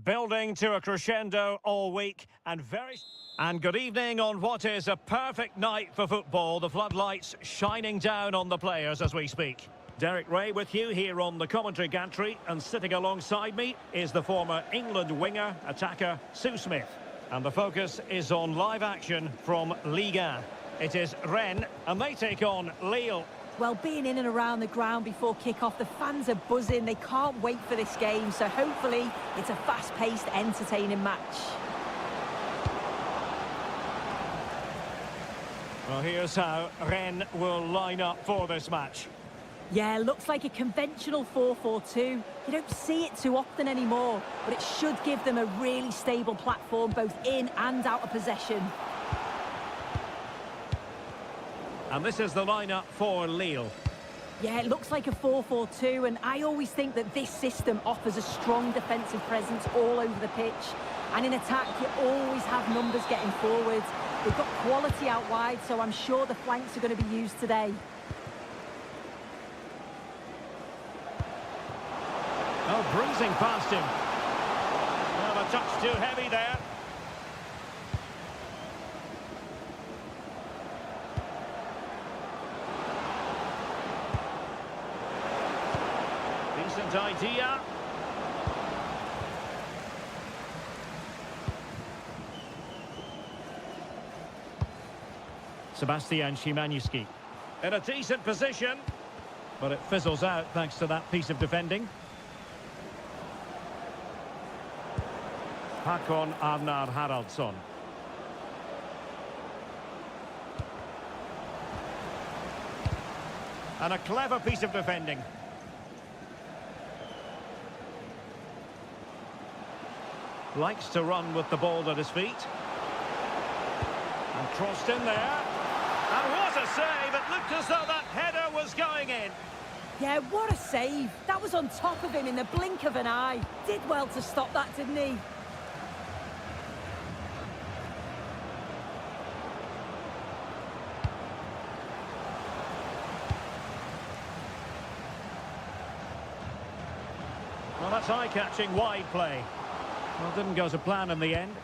Building to a crescendo all week and good evening on what is a perfect night for football. The floodlights shining down on the players as we speak. Derek Ray with you here on the commentary gantry, and sitting alongside me is the former England winger, attacker Sue Smith. And the focus is on live action from Ligue 1. It is Rennes and they take on Lille. Well, being in and around the ground before kick-off, the fans are buzzing. They can't wait for this game, so hopefully it's a fast-paced, entertaining match. Well, here's how Rennes will line up for this match. Yeah, looks like a conventional 4-4-2. You don't see it too often anymore, but it should give them a really stable platform, both in and out of possession. And this is the lineup for Lille. Yeah, it looks like a 4-4-2, and I always think that this system offers a strong defensive presence all over the pitch. And in attack, you always have numbers getting forward. They've got quality out wide, so I'm sure the flanks are going to be used today. Oh, breezing past him. Well, a touch too heavy there. Decent idea. Sebastian Szymanski in a decent position, but it fizzles out thanks to that piece of defending. Håkon Arnar Haraldsson. And a clever piece of defending. Likes to run with the ball at his feet. And crossed in there. And what a save! It looked as though that header was going in. Yeah, what a save. That was on top of him in the blink of an eye. Did well to stop that, didn't he? Well, that's eye-catching wide play. Well, didn't go to plan in the end.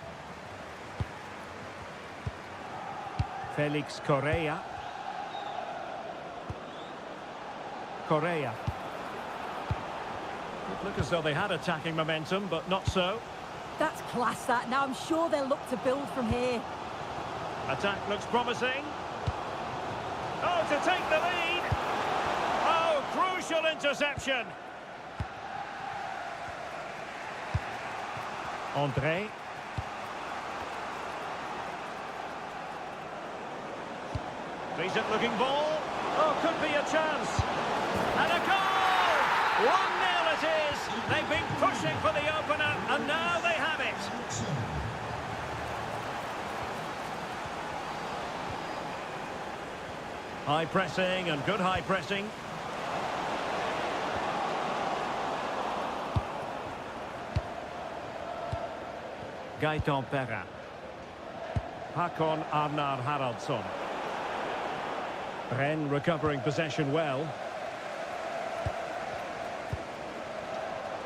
Felix Correa. Correa. It looked as though they had attacking momentum, but not so. That's class, that. Now I'm sure they'll look to build from here. Attack looks promising. Oh, to take the lead. Oh, crucial interception. André. Decent looking ball. Oh, could be a chance. And a goal! 1-0 it is. They've been pushing for the opener, and now they have it. High pressing and good high pressing. Gaëtan Perrin. Håkon Arnar Haraldsson. Rennes recovering possession well.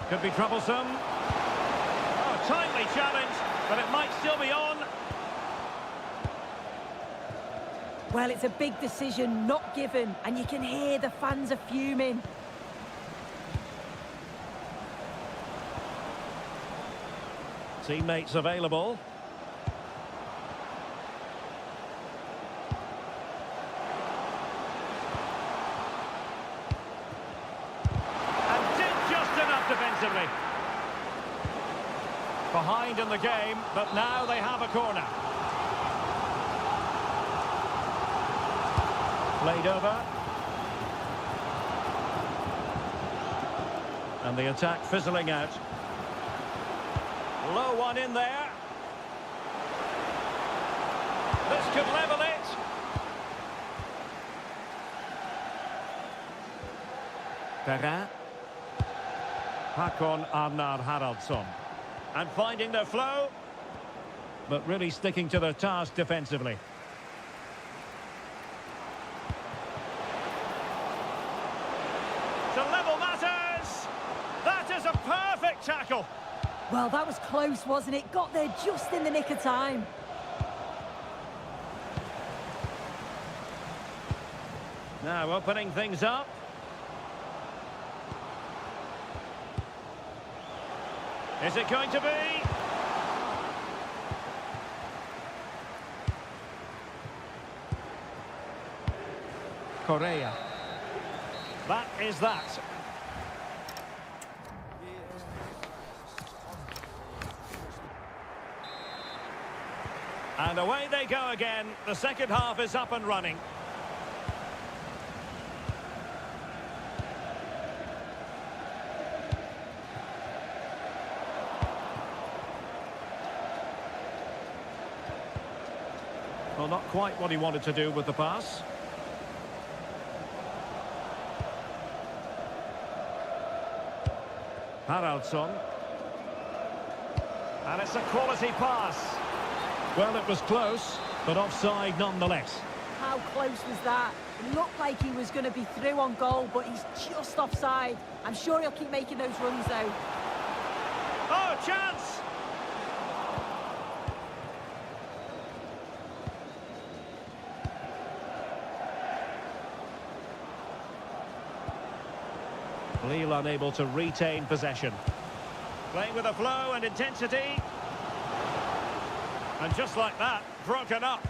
Could be troublesome. Oh, timely challenge, but it might still be on. Well, it's a big decision, not given, and you can hear the fans are fuming. Teammates available. And did just enough defensively. Behind in the game, but now they have a corner. Played over. And the attack fizzling out. Low one in there. This could level it. Perrin. Håkon Arnar Haraldsson. And finding their flow, but really sticking to their task defensively. To level matters. That is a perfect tackle. Well, that was close, wasn't it? Got there just in the nick of time. Now opening things up. Is it going to be? Correa. That is that. And away they go again. The second half is up and running. Well, not quite what he wanted to do with the pass. Haraldsson. And it's a quality pass. Well, it was close, but offside nonetheless. How close was that? It looked like he was going to be through on goal, but he's just offside. I'm sure he'll keep making those runs, though. Oh, chance! Lille unable to retain possession. Playing with a flow and intensity. And just like that, broken up.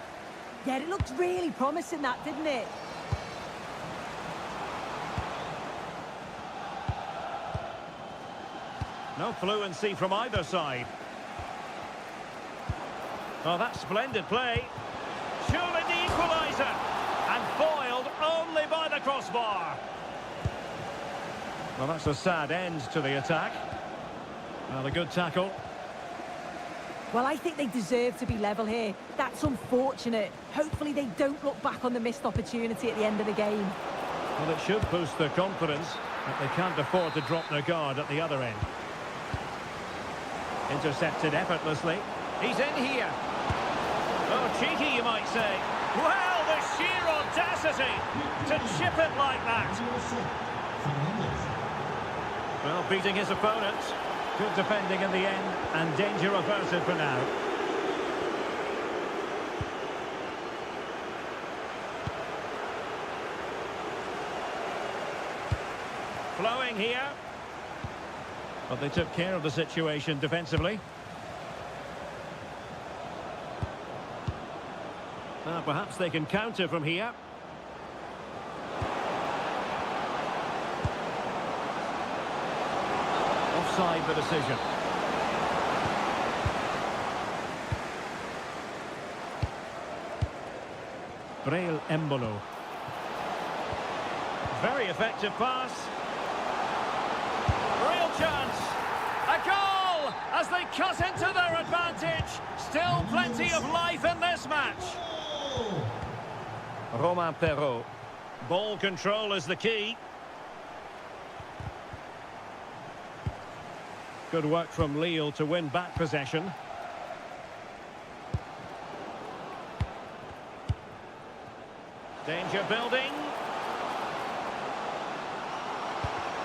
Yeah, it looked really promising, that, didn't it? No fluency from either side. Oh, that's splendid play. Surely the equaliser. And foiled only by the crossbar. Well, that's a sad end to the attack. Well, a good tackle. Well, I think they deserve to be level here. That's unfortunate. Hopefully they don't look back on the missed opportunity at the end of the game. Well, it should boost their confidence, but they can't afford to drop their guard at the other end. Intercepted effortlessly. He's in here. Oh, cheeky, you might say. Well, the sheer audacity to chip it like that. Well, beating his opponent. Good defending in the end, and danger averted for now. Flowing here. But they took care of the situation defensively. Now, perhaps they can counter from here. Offside the decision. Braille Embolo. Very effective pass. Real chance. A goal as they cut into their advantage. Still plenty of life in this match. Romain Perrault. Ball control is the key. Good work from Lille to win back possession. Danger building.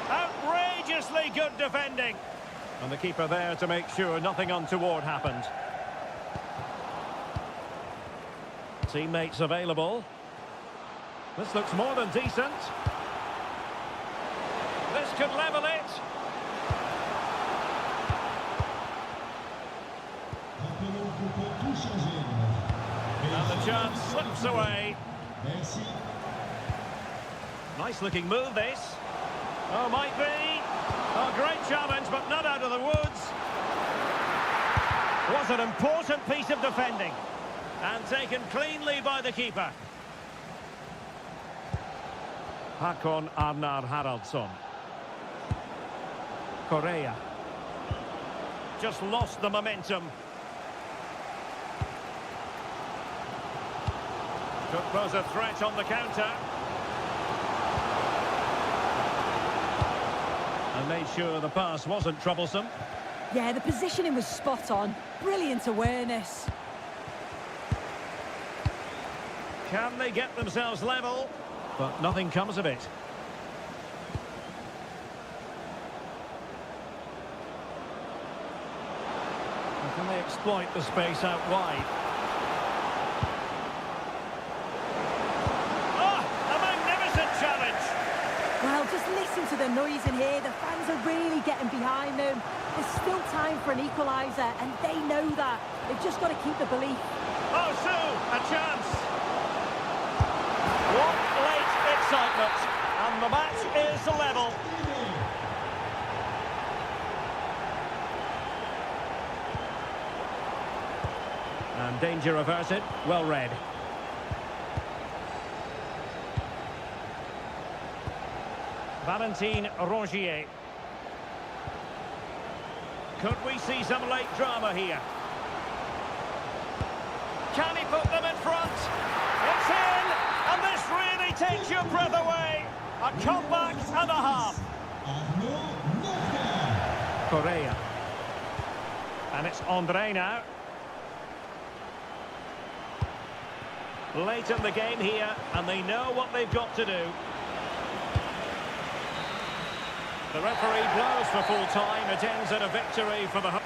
Outrageously good defending. And the keeper there to make sure nothing untoward happened. Teammates available. This looks more than decent. This could level it. And the chance slips away. Nice looking move this. Oh, might be. Oh, great challenge, but not out of the woods. Was an important piece of defending. And taken cleanly by the keeper. Håkon Arnar Haraldsson. Correa. Just lost the momentum. Could pose a threat on the counter. And made sure the pass wasn't troublesome. Yeah, the positioning was spot on. Brilliant awareness. Can they get themselves level? But nothing comes of it. Can they exploit the space out wide? Oh, a magnificent challenge! Well, just listen to the noise in here. The fans are really getting behind them. There's still time for an equaliser, and they know that. They've just got to keep the belief. Oh, Sue, a chance! What late excitement! And the match is level. And danger averted. Well read. Valentin Rongier. Could we see some late drama here? Can he put them in front? It's in! And this really takes your breath away. A comeback and a half. Correa. And it's Andre now. Late in the game here, and they know what they've got to do. The referee blows for full time. It ends in a victory for the...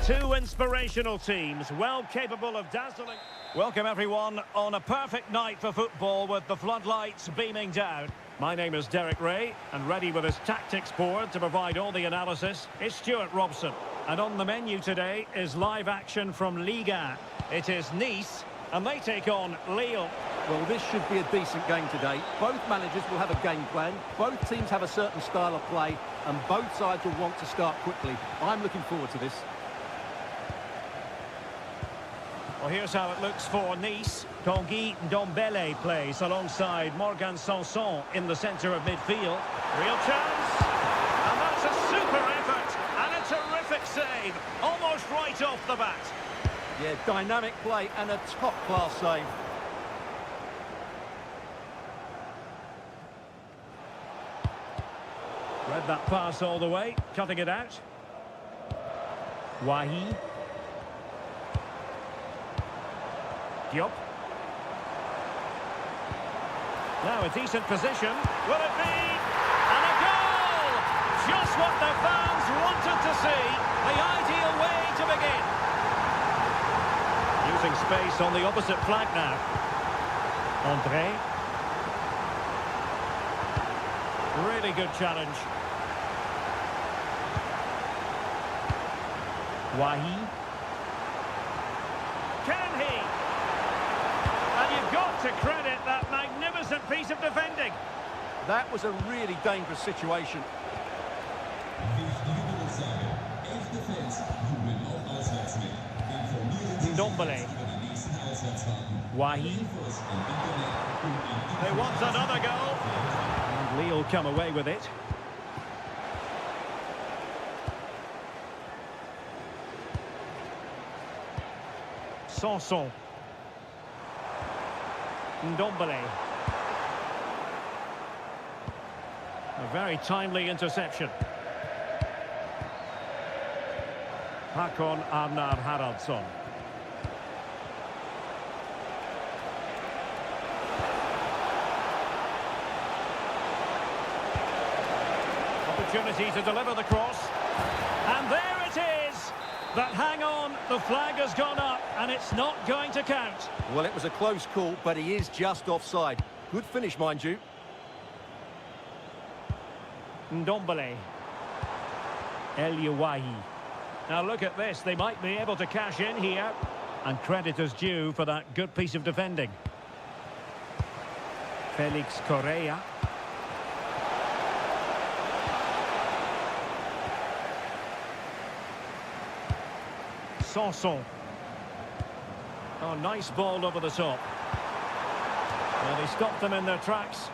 Two inspirational teams, well capable of dazzling. Welcome everyone on a perfect night for football with the floodlights beaming down. My name is Derek Ray, and ready with his tactics board to provide all the analysis is Stuart Robson. And on the menu today is live action from Ligue 1. It is Nice, and they take on Lille. Well, this should be a decent game today. Both managers will have a game plan. Both teams have a certain style of play, and both sides will want to start quickly. I'm looking forward to this. Well, here's how it looks for Nice. Tanguy Ndombele plays alongside Morgan Sanson in the centre of midfield. Real chance. And that's a super effort. And a terrific save. Almost right off the bat. Yeah, dynamic play and a top-class save. Read that pass all the way. Cutting it out. Wahi. Diop. Now a decent position. Will it be? And a goal! Just what the fans wanted to see. The ideal way to begin. Using space on the opposite flank now. Andre. Really good challenge. Wahi. Can he? And you've got to credit that magnificent piece of defending. That was a really dangerous situation. Ndombele. Wahi. They want another goal. And Lille come away with it. Sanson. Ndombele. A very timely interception. Hakon Arnar Haraldsson. Opportunity to deliver the cross. And there it is! But hang on, the flag has gone up and it's not going to count. Well, it was a close call, but he is just offside. Good finish, mind you. Ndombele. El Yawahi. Now look at this, they might be able to cash in here. And credit is due for that good piece of defending. Felix Correa. Sanson. Oh, nice ball over the top. Well, they stopped them in their tracks.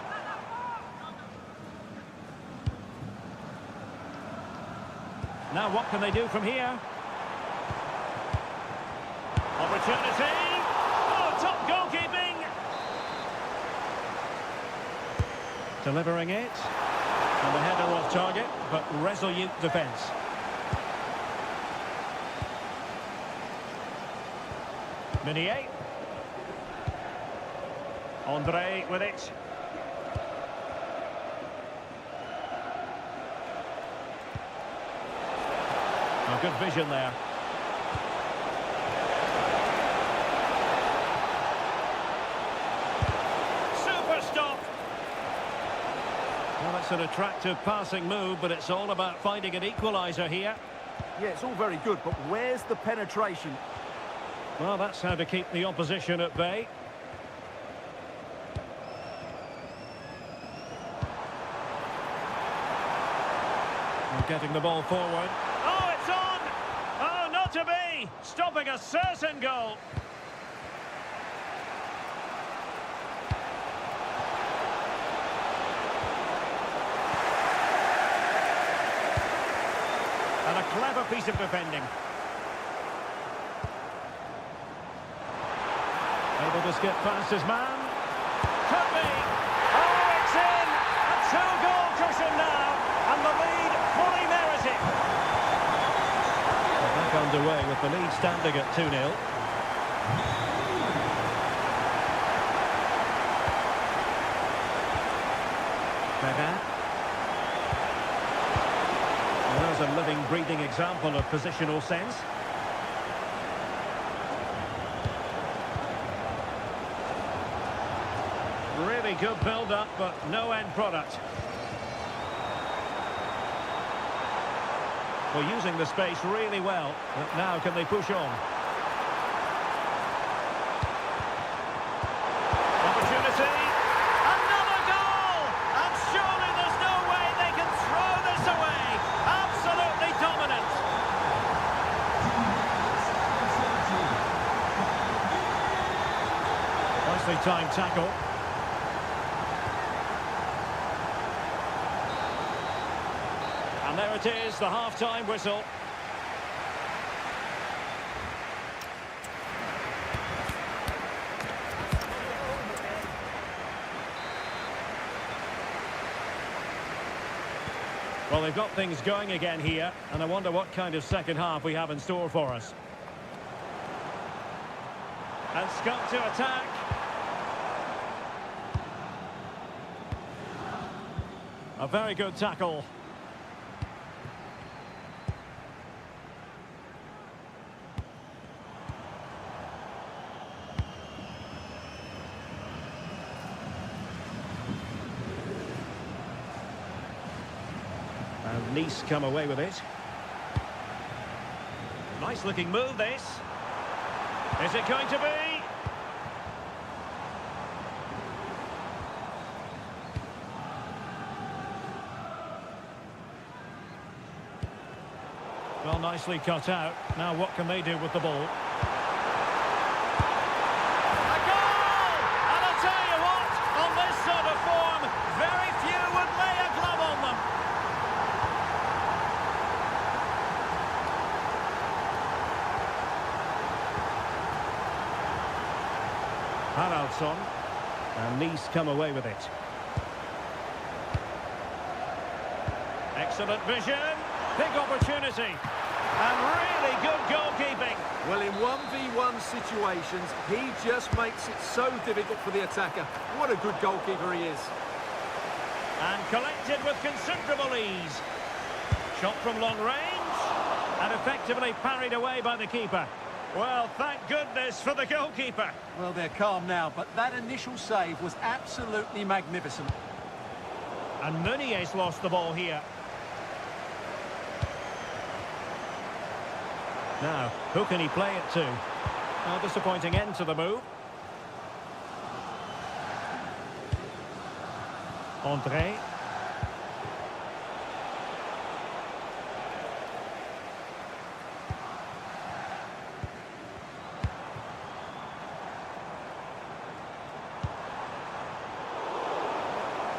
Now what can they do from here? Opportunity! Oh, top goalkeeping! Delivering it. And the header off target, but resolute defence. Meunier. Andre with it. Oh, good vision there. Super stop. Well, that's an attractive passing move, but it's all about finding an equaliser here. Yeah, it's all very good, but where's the penetration? Well, that's how to keep the opposition at bay. And getting the ball forward. Oh, it's on! Oh, not to be! Stopping a certain goal. And a clever piece of defending. Able to skip past his man. Could be. Oh, it's in! A two-goal cushion now, and the lead fully merited. We're back underway with the lead standing at 2-0. Well, there's a living, breathing example of positional sense. Really good build-up, but no end product. Well, using the space really well, but now can they push on? Opportunity! Another goal! And surely there's no way they can throw this away! Absolutely dominant! Nicely timed tackle. And there it is, the half-time whistle. Well, they've got things going again here, and I wonder what kind of second half we have in store for us. And Scott to attack. A very good tackle. And Nice come away with it. Nice looking move, this. Is it going to be? Well, nicely cut out. Now what can they do with the ball? Haraldsson. And Nice come away with it. Excellent vision. Big opportunity. And really good goalkeeping. Well, in 1v1 situations, he just makes it so difficult for the attacker. What a good goalkeeper he is. And collected with considerable ease. Shot from long range. And effectively parried away by the keeper. Well, thank goodness for the goalkeeper. Well, they're calm now, but that initial save was absolutely magnificent. And Meunier's lost the ball here. Now, who can he play it to? A disappointing end to the move. André.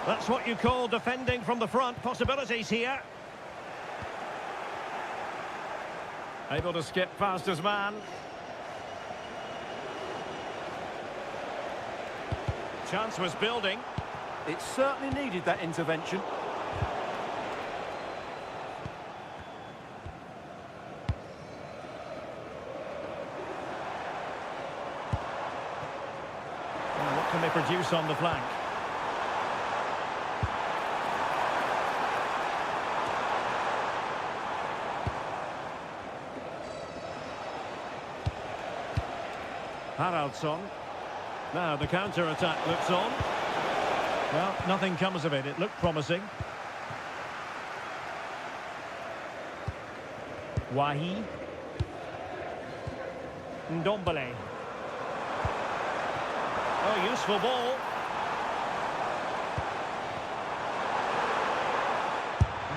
That's what you call defending from the front. Possibilities here. Able to skip past his man. Chance was building. It certainly needed that intervention. Well, what can they produce on the flank? Haraldsson. Now the counter-attack looks on. Well, nothing comes of it. It looked promising. Wahi. Ndombele. Oh, useful ball.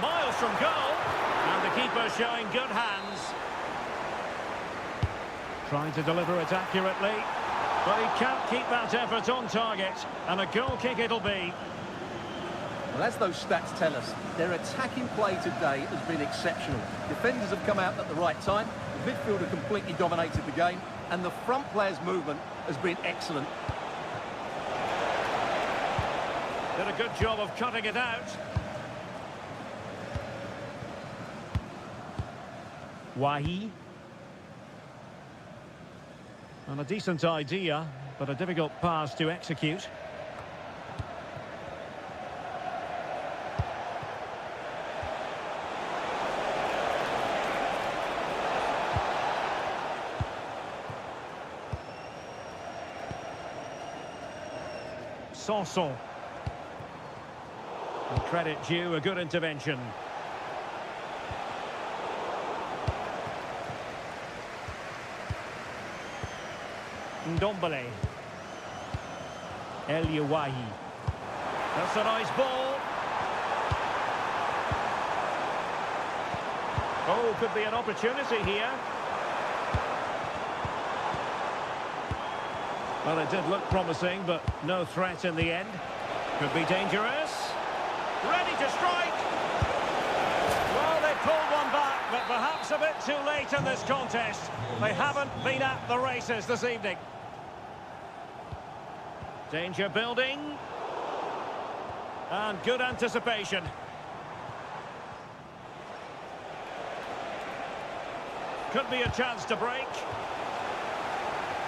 Miles from goal. And the keeper showing good hands. Trying to deliver it accurately. But he can't keep that effort on target. And a goal kick it'll be. Well, as those stats tell us, their attacking play today has been exceptional. Defenders have come out at the right time. The midfielder completely dominated the game. And the front player's movement has been excellent. Did a good job of cutting it out. Wahi. And a decent idea, but a difficult pass to execute. Sanson. And credit due, a good intervention. Ndombele. El Yawahi. That's a nice ball. Oh, could be an opportunity here. Well, it did look promising, but no threat in the end. Could be dangerous. Ready to strike. Well, they pulled one back, but perhaps a bit too late in this contest. They haven't been at the races this evening. Danger building. And good anticipation. Could be a chance to break.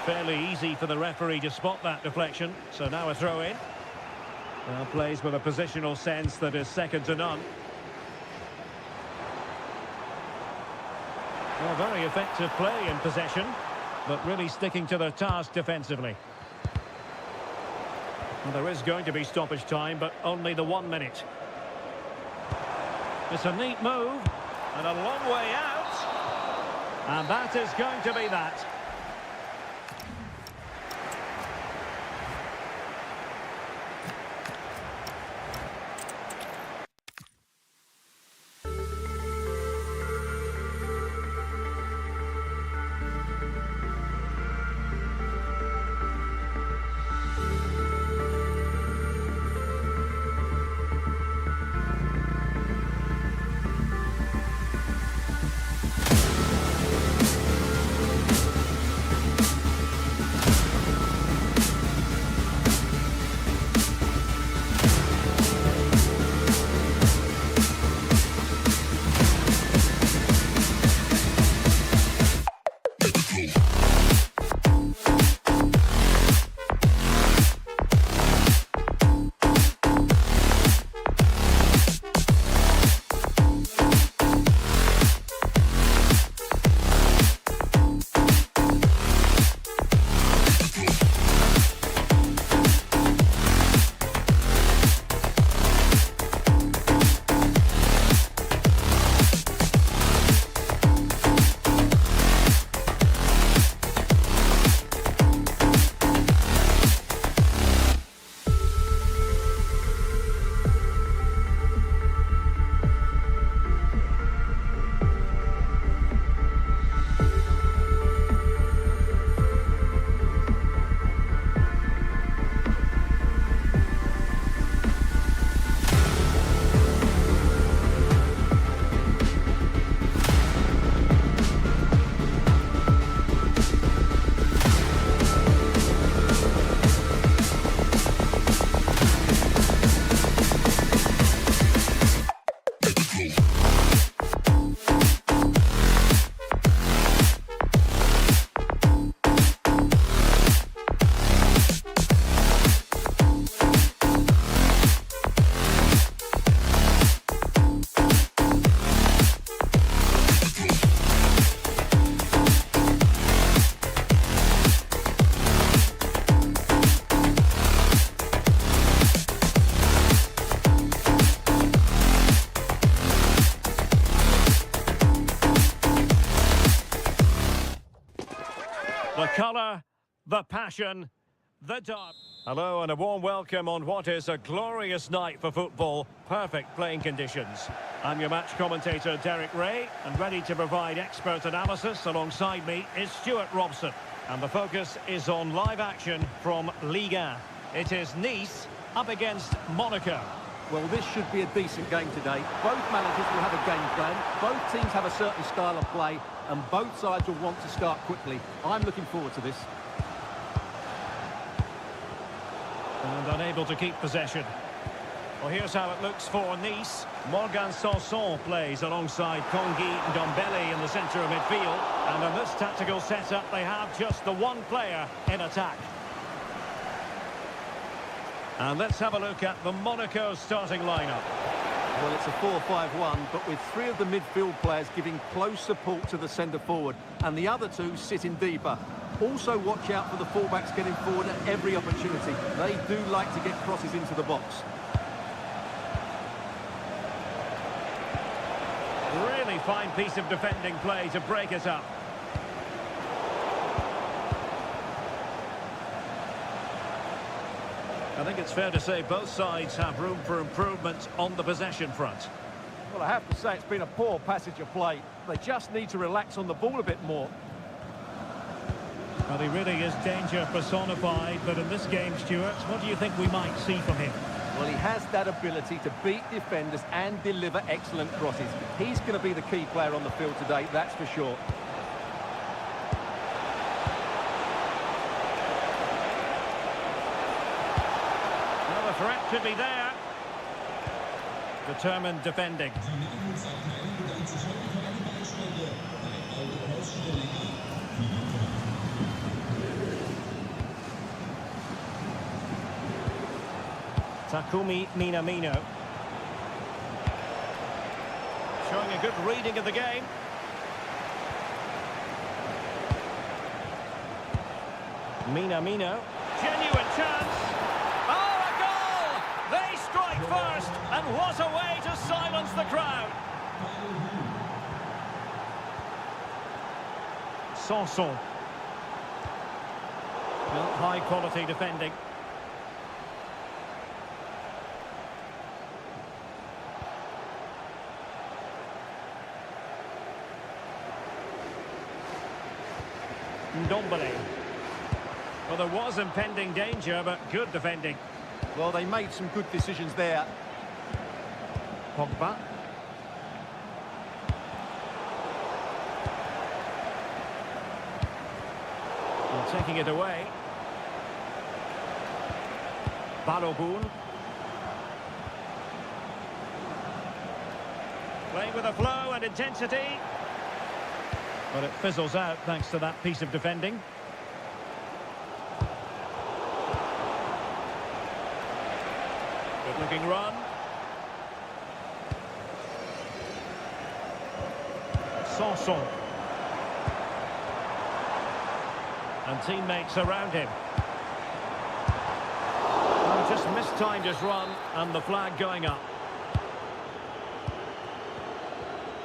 Fairly easy for the referee to spot that deflection. So now a throw in. Well, plays with a positional sense that is second to none. Well, very effective play in possession, but really sticking to their task defensively. Well, there is going to be stoppage time, but only the 1 minute. It's a neat move, and a long way out. And that is going to be that. The colour, the passion, the dark. Hello and a warm welcome on what is a glorious night for football. Perfect playing conditions. I'm your match commentator Derek Ray, and ready to provide expert analysis alongside me is Stuart Robson. And the focus is on live action from Ligue 1. It is Nice up against Monaco. Well, this should be a decent game today. Both managers will have a game plan. Both teams have a certain style of play, and both sides will want to start quickly. I'm looking forward to this. And unable to keep possession. Well, here's how it looks for Nice. Morgan Sanson plays alongside Kongi Ndombele in the centre of midfield. And in this tactical setup, they have just the one player in attack. And let's have a look at the Monaco starting lineup. Well, it's a 4-5-1, but with three of the midfield players giving close support to the centre forward, and the other two sitting deeper. Also watch out for the fullbacks getting forward at every opportunity. They do like to get crosses into the box. Really fine piece of defending play to break it up. I think it's fair to say both sides have room for improvement on the possession front. Well, I have to say it's been a poor passage of play. They just need to relax on the ball a bit more. Well, he really is danger personified, but in this game, Stuart, what do you think we might see from him? Well, he has that ability to beat defenders and deliver excellent crosses. He's going to be the key player on the field today, that's for sure. Well, the threat could be there. Determined defending. Takumi Minamino. Showing a good reading of the game. Minamino. Genuine chance. Oh, a goal! They strike first, and what a way to silence the crowd. Sanson. Well, high quality defending. Ndombele. Well, there was impending danger, but good defending. Well, they made some good decisions there. Pogba. Well, taking it away. Balogun. Playing with a flow and intensity. But it fizzles out thanks to that piece of defending. Good looking run. Sanson. And teammates around him. Oh, just mistimed his run and the flag going up.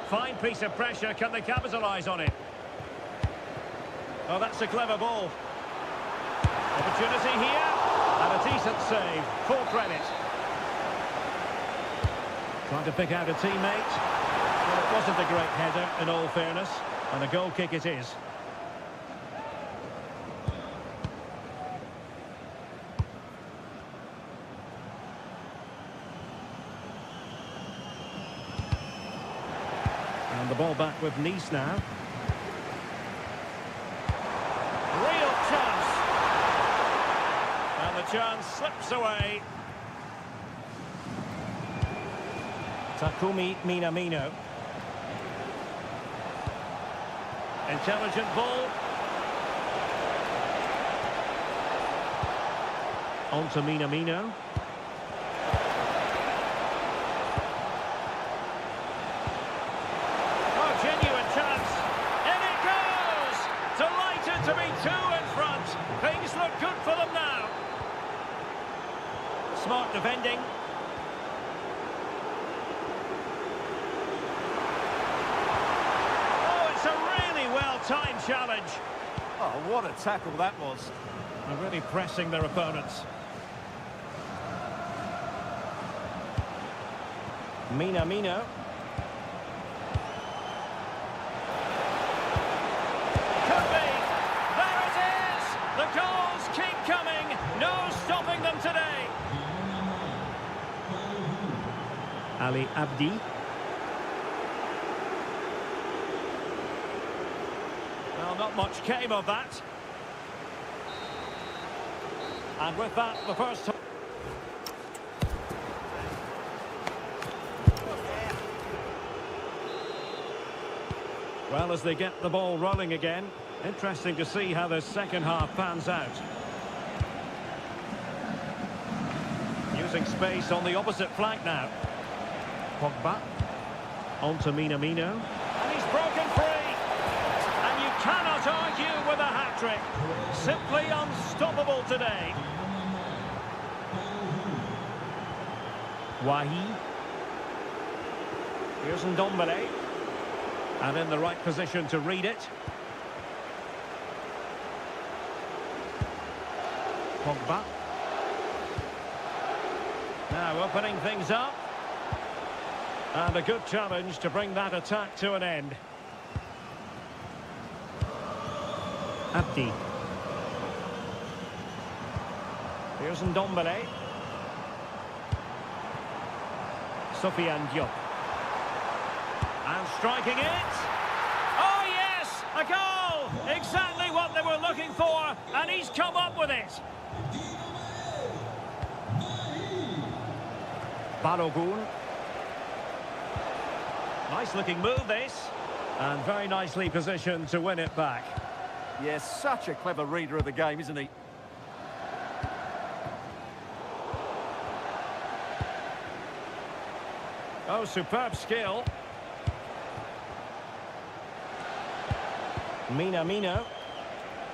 Fine piece of pressure, can they capitalise on it? Oh, that's a clever ball. Opportunity here, and a decent save, full credit. Trying to pick out a teammate. Well, it wasn't a great header, in all fairness, and a goal kick it is. And the ball back with Nice now. Real chance. And the chance slips away. Takumi Minamino. Intelligent ball. On to Minamino. To be two in front. Things look good for them now. Smart defending. Oh, it's a really well-timed challenge. Oh, what a tackle that was. They're really pressing their opponents. Minamino. Could be. There it is! The goals keep coming. No stopping them today. Ali Abdi. Well, not much came of that. And with that, the first... Well, as they get the ball rolling again, interesting to see how the second half pans out. Using space on the opposite flank now. Pogba. On to Minamino. And he's broken free. And you cannot argue with a hat-trick. Simply unstoppable today. Wahi. Here's Ndombele. And in the right position to read it. Pogba. Now opening things up. And a good challenge to bring that attack to an end. Abdi. Here's Ndombele. Sofiane Diop. And striking it. Oh, yes! A goal! Exactly what they were looking for, and he's come up with it. Balogun. Nice-looking move, this. And very nicely positioned to win it back. Yes, such a clever reader of the game, isn't he? Oh, superb skill. Minamino.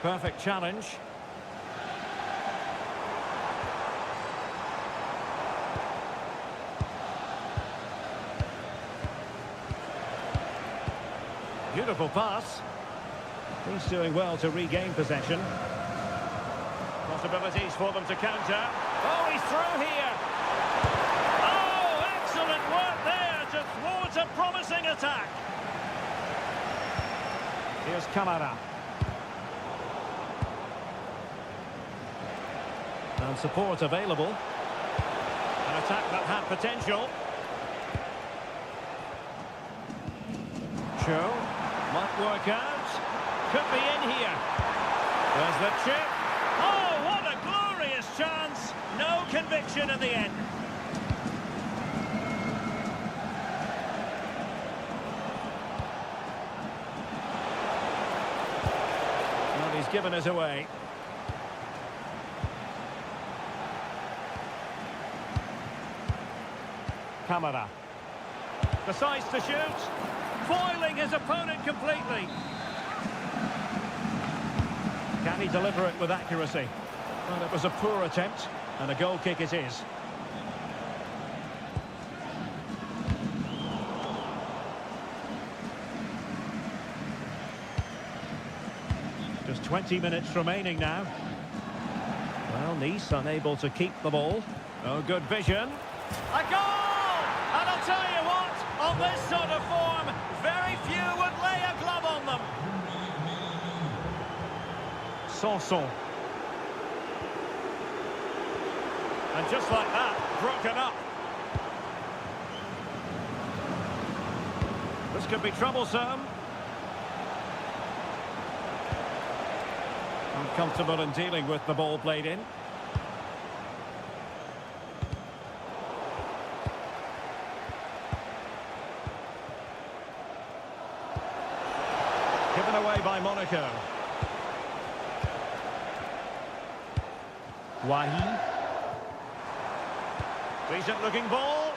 Perfect challenge. Beautiful pass. He's doing well to regain possession. Possibilities for them to counter. Oh, he's through here. Oh, excellent work there to thwart a promising attack. Here's Kamara. And support available. An attack that had potential. Cho might work out. Could be in here. There's the chip. Oh, what a glorious chance. No conviction in the end. Well, he's given us away. Kamara. Decides to shoot. Foiling his opponent completely. Can he deliver it with accuracy? Well, it was a poor attempt, and a goal kick it is. Just 20 minutes remaining now. Well, Nice unable to keep the ball. Oh, good vision. A goal! And I'll tell you what, on this sort of form, very few would lay a glove on them. Sanson. And just like that, broken up. This could be troublesome. Uncomfortable in dealing with the ball played in. Given away by Monaco. Wahi. Decent looking ball.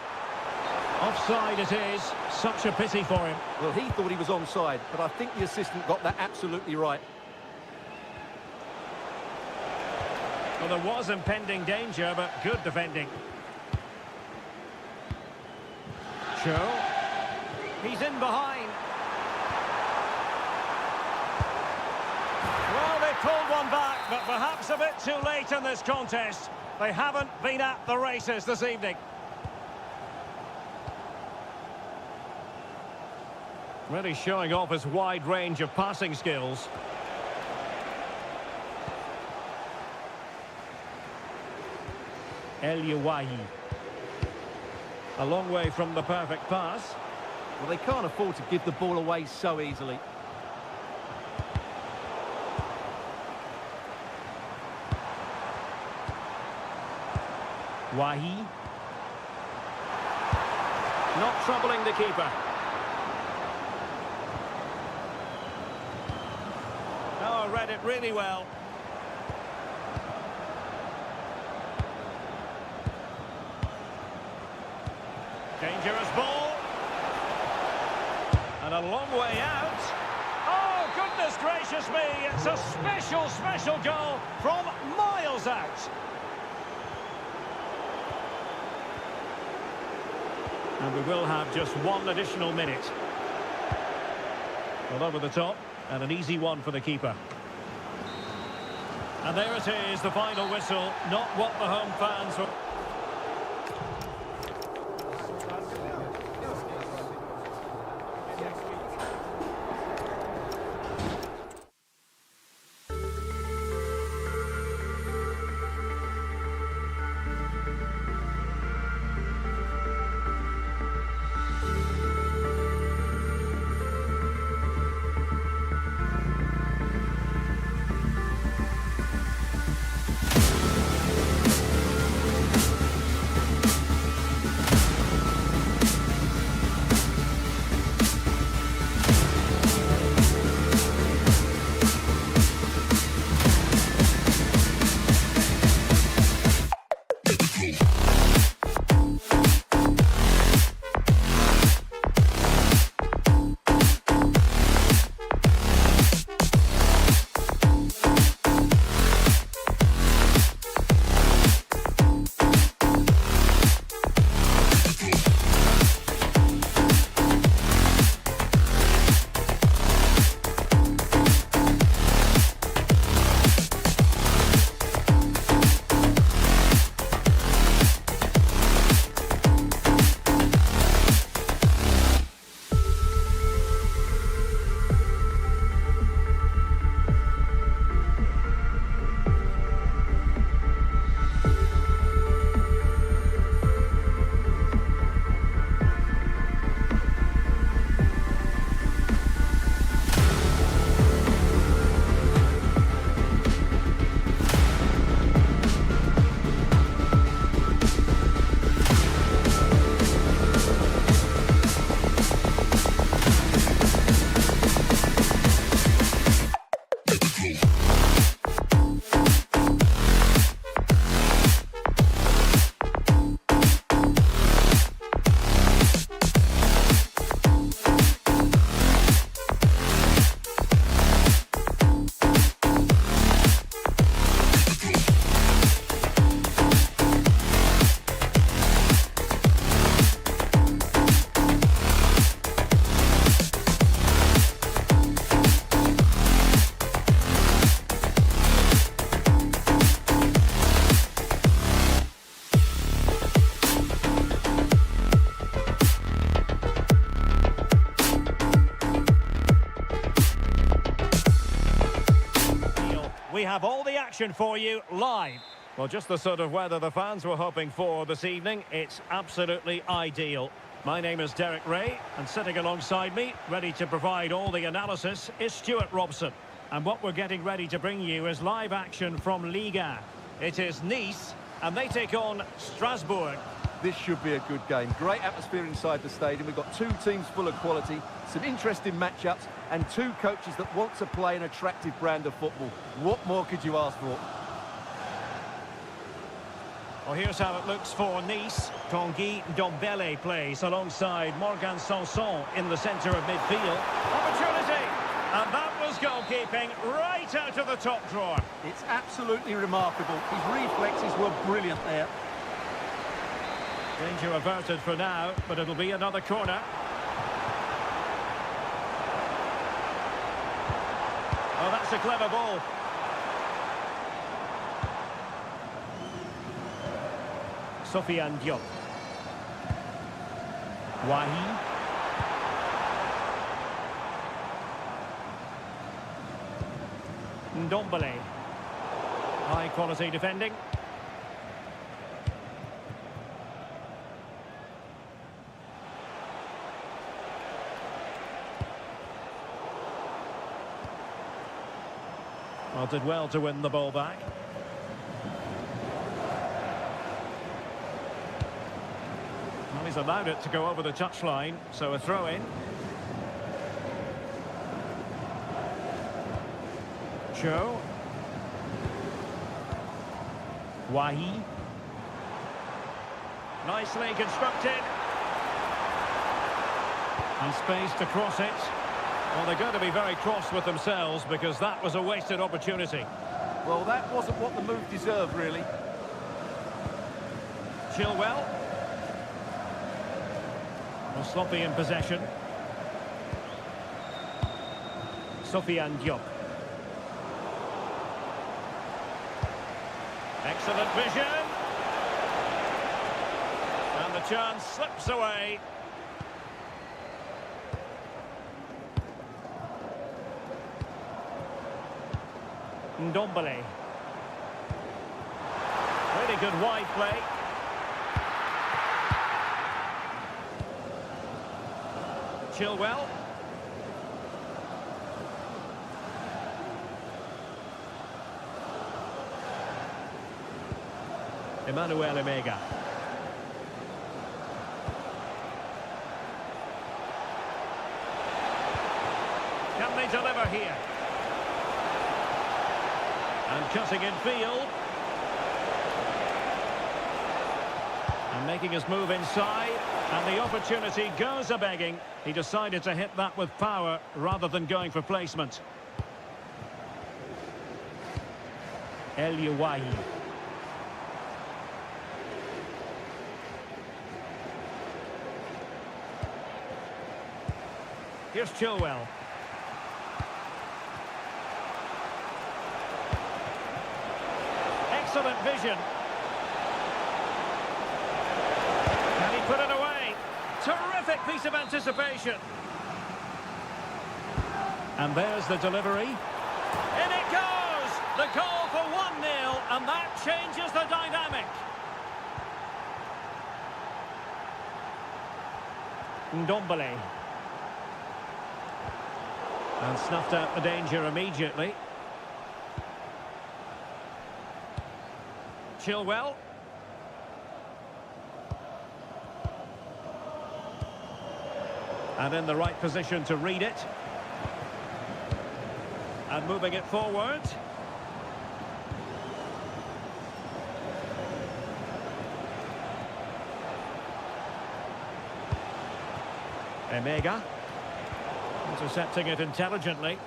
Offside it is. Such a pity for him. Well, he thought he was onside, but I think the assistant got that absolutely right. Well, there was impending danger, but good defending. Cho. He's in behind. Well, pulled one back, but perhaps a bit too late in this contest. They haven't been at the races this evening. Really showing off his wide range of passing skills. El Yawahi. A long way from the perfect pass. Well, they can't afford to give the ball away so easily. Wahi. Not troubling the keeper. Oh, read it really well. Dangerous ball. And a long way out. Oh, goodness gracious me. It's a special, special goal from miles out. And we will have just one additional minute. Well, over the top, and an easy one for the keeper. And there it is, the final whistle. Not what the home fans were... We have all the action for you live. Well, just the sort of weather the fans were hoping for this evening. It's absolutely ideal. My name is Derek Ray, and sitting alongside me, ready to provide all the analysis, is Stuart Robson. And what we're getting ready to bring you is live action from Ligue 1. It is Nice, and they take on Strasbourg. This should be a good game. Great atmosphere inside the stadium. We've got two teams full of quality, some interesting matchups, and two coaches that want to play an attractive brand of football. What more could you ask for? Well, here's how it looks for Nice. Tanguy Ndombele plays alongside Morgan Sanson in the centre of midfield. Opportunity! And that was goalkeeping right out of the top drawer. It's absolutely remarkable. His reflexes were brilliant there. Danger averted for now, but it'll be another corner. Oh, that's a clever ball. Sofiane Diop. Wahi. Ndombele. High quality defending. Well, did well to win the ball back. Well, he's allowed it to go over the touchline, so a throw-in. Cho. Wahi. Nicely constructed. And space to cross it. Well, they're going to be very cross with themselves because that was a wasted opportunity. Well, that wasn't what the move deserved, really. Chilwell. Well, sloppy in possession. Sofiane Diop. Excellent vision. And the chance slips away. Ndombele. Really good wide play. Chilwell. Emmanuel Emega. Can they deliver here? And cutting in field. And making his move inside. And the opportunity goes a-begging. He decided to hit that with power rather than going for placement. El Yuwahi. Here's Chilwell. Excellent vision. Can he put it away? Terrific piece of anticipation. And there's the delivery. In it goes! The goal for 1-0, and that changes the dynamic. Ndombele. And snuffed out the danger immediately. Chilwell. And in the right position to read it. And moving it forward. Emega. Intercepting it intelligently.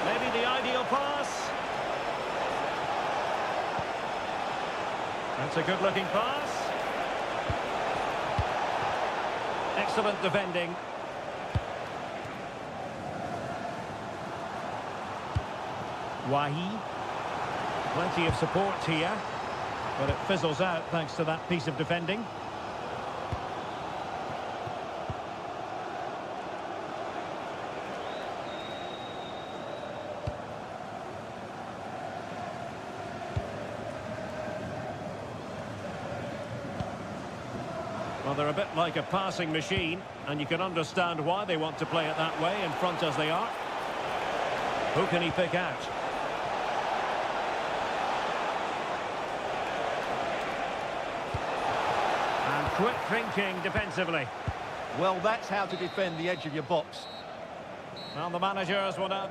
Maybe the ideal pass. That's a good-looking pass. Excellent defending. Wahi. Plenty of support here, but it fizzles out thanks to that piece of defending. Well, they're a bit like a passing machine, and you can understand why they want to play it that way, in front as they are. Who can he pick out? Quick thinking defensively. Well, that's how to defend the edge of your box. Well, the managers will now...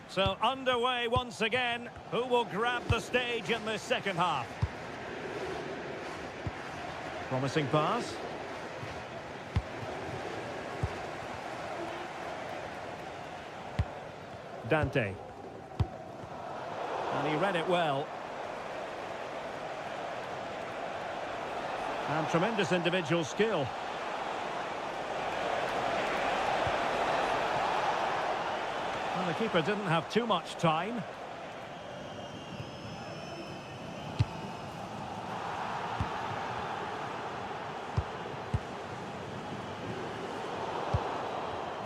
So, underway once again. Who will grab the stage in this second half? Promising pass. Dante. And he read it well. And tremendous individual skill. Well, the keeper didn't have too much time.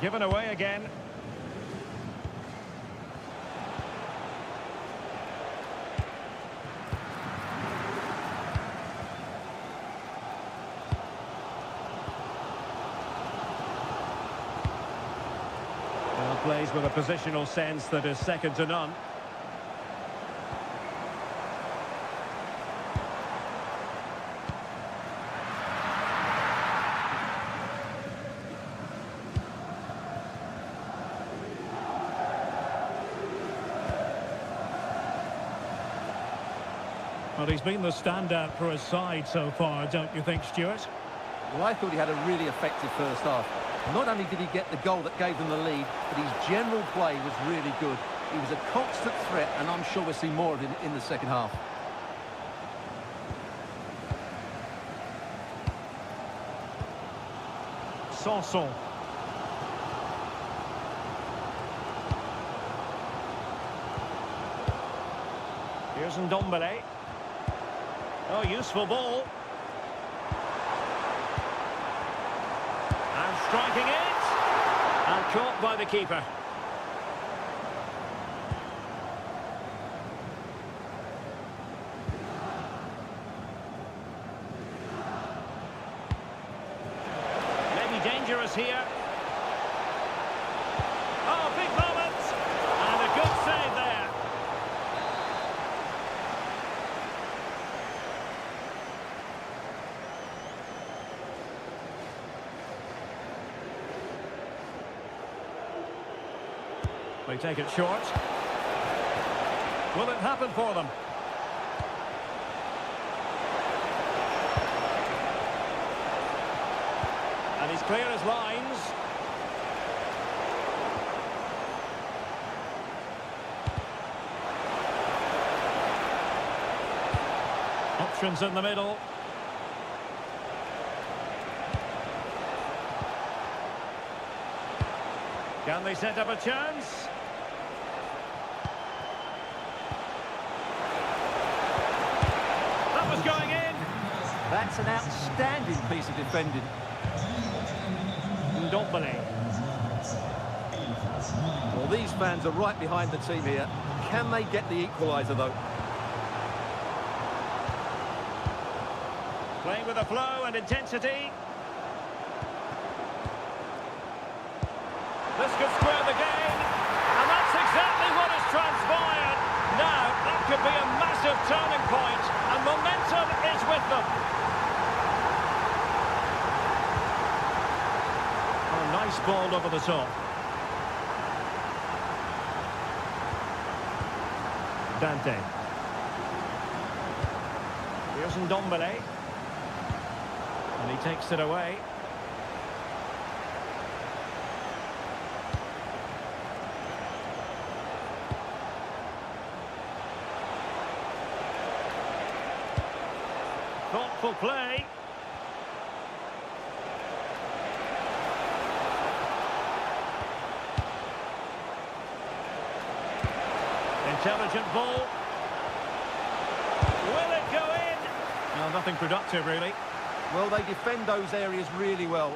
Given away again. Well, plays with a positional sense that is second to none. Well, he's been the standout for his side so far, don't you think, Stuart? Well, I thought he had a really effective first half. Not only did he get the goal that gave them the lead, but his general play was really good. He was a constant threat, and I'm sure we'll see more of him in the second half. Sanson. Here's Ndombele. Oh, useful ball. And striking it. And caught by the keeper. Maybe dangerous here. Oh, big moment. And a good save there. They take it short. Will it happen for them? And he's clear as lines. Options in the middle. Can they set up a chance? That was going in. That's an outstanding piece of defending. Ndombele. Well, these fans are right behind the team here. Can they get the equaliser, though? Playing with a flow and intensity. This could square the game, and that's exactly what has transpired. Now, that could be a massive turning point, and momentum is with them. Oh, nice ball over the top. Dante. Here's Ndombele. And he takes it away. Thoughtful play. Intelligent ball. Will it go in? No, nothing productive, really. Well, they defend those areas really well.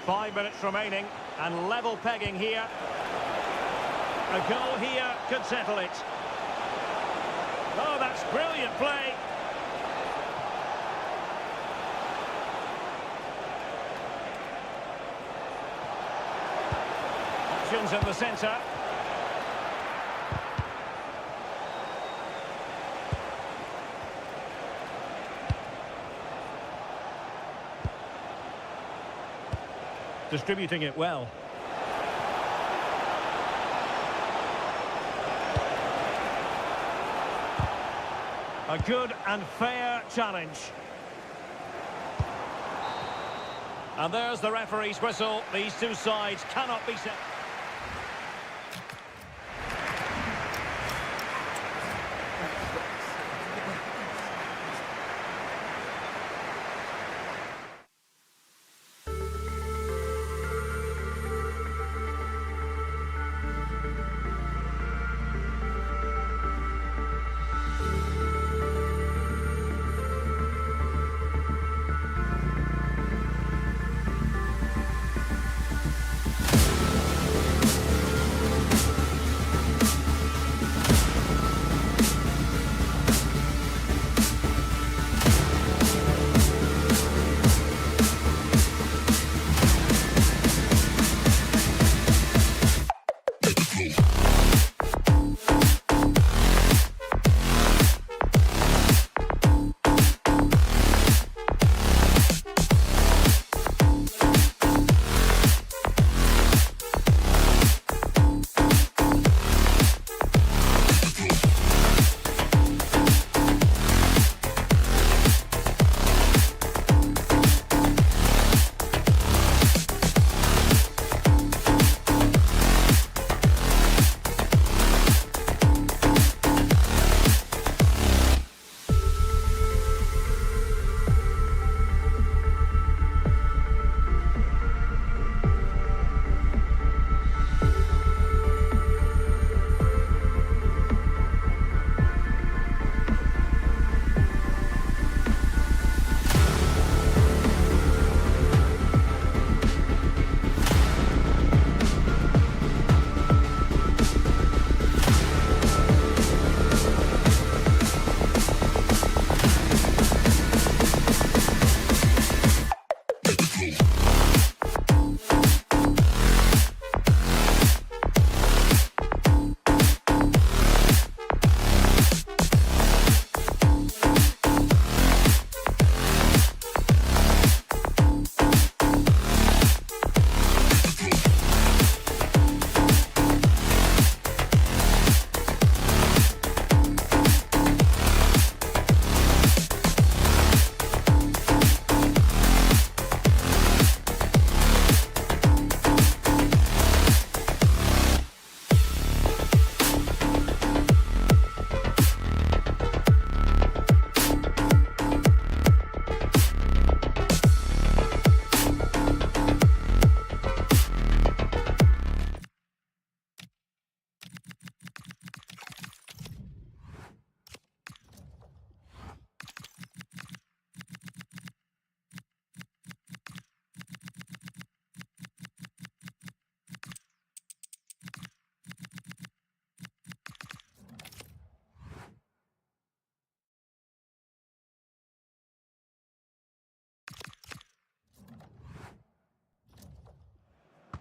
Five minutes remaining, and level pegging here. A goal here could settle it. Oh, that's brilliant play. Options in the centre. Distributing it well. A good and fair challenge. And there's the referee's whistle. These two sides cannot be set.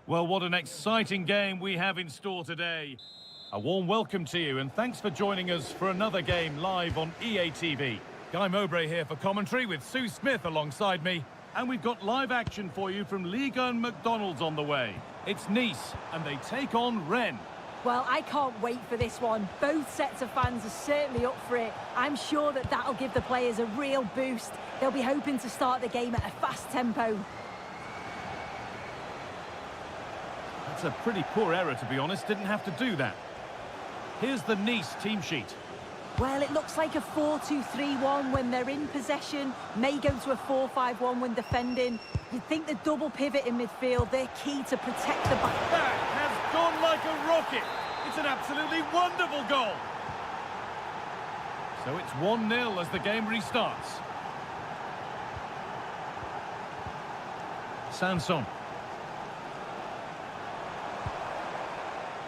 Well, what an exciting game we have in store today. A warm welcome to you and thanks for joining us for another game live on EA TV. Guy Mowbray here for commentary with Sue Smith alongside me. And we've got live action for you from Ligue 1 McDonald's on the way. It's Nice and they take on Rennes. Well, I can't wait for this one. Both sets of fans are certainly up for it. I'm sure that that'll give the players a real boost. They'll be hoping to start the game at a fast tempo. That's a pretty poor error, to be honest. Didn't have to do that. Here's the Nice team sheet. Well, it looks like a 4-2-3-1 when they're in possession. May go to a 4-5-1 when defending. You'd think the double pivot in midfield, they're key to protect the back. That has gone like a rocket. It's an absolutely wonderful goal. So it's 1-0 as the game restarts. Sanson.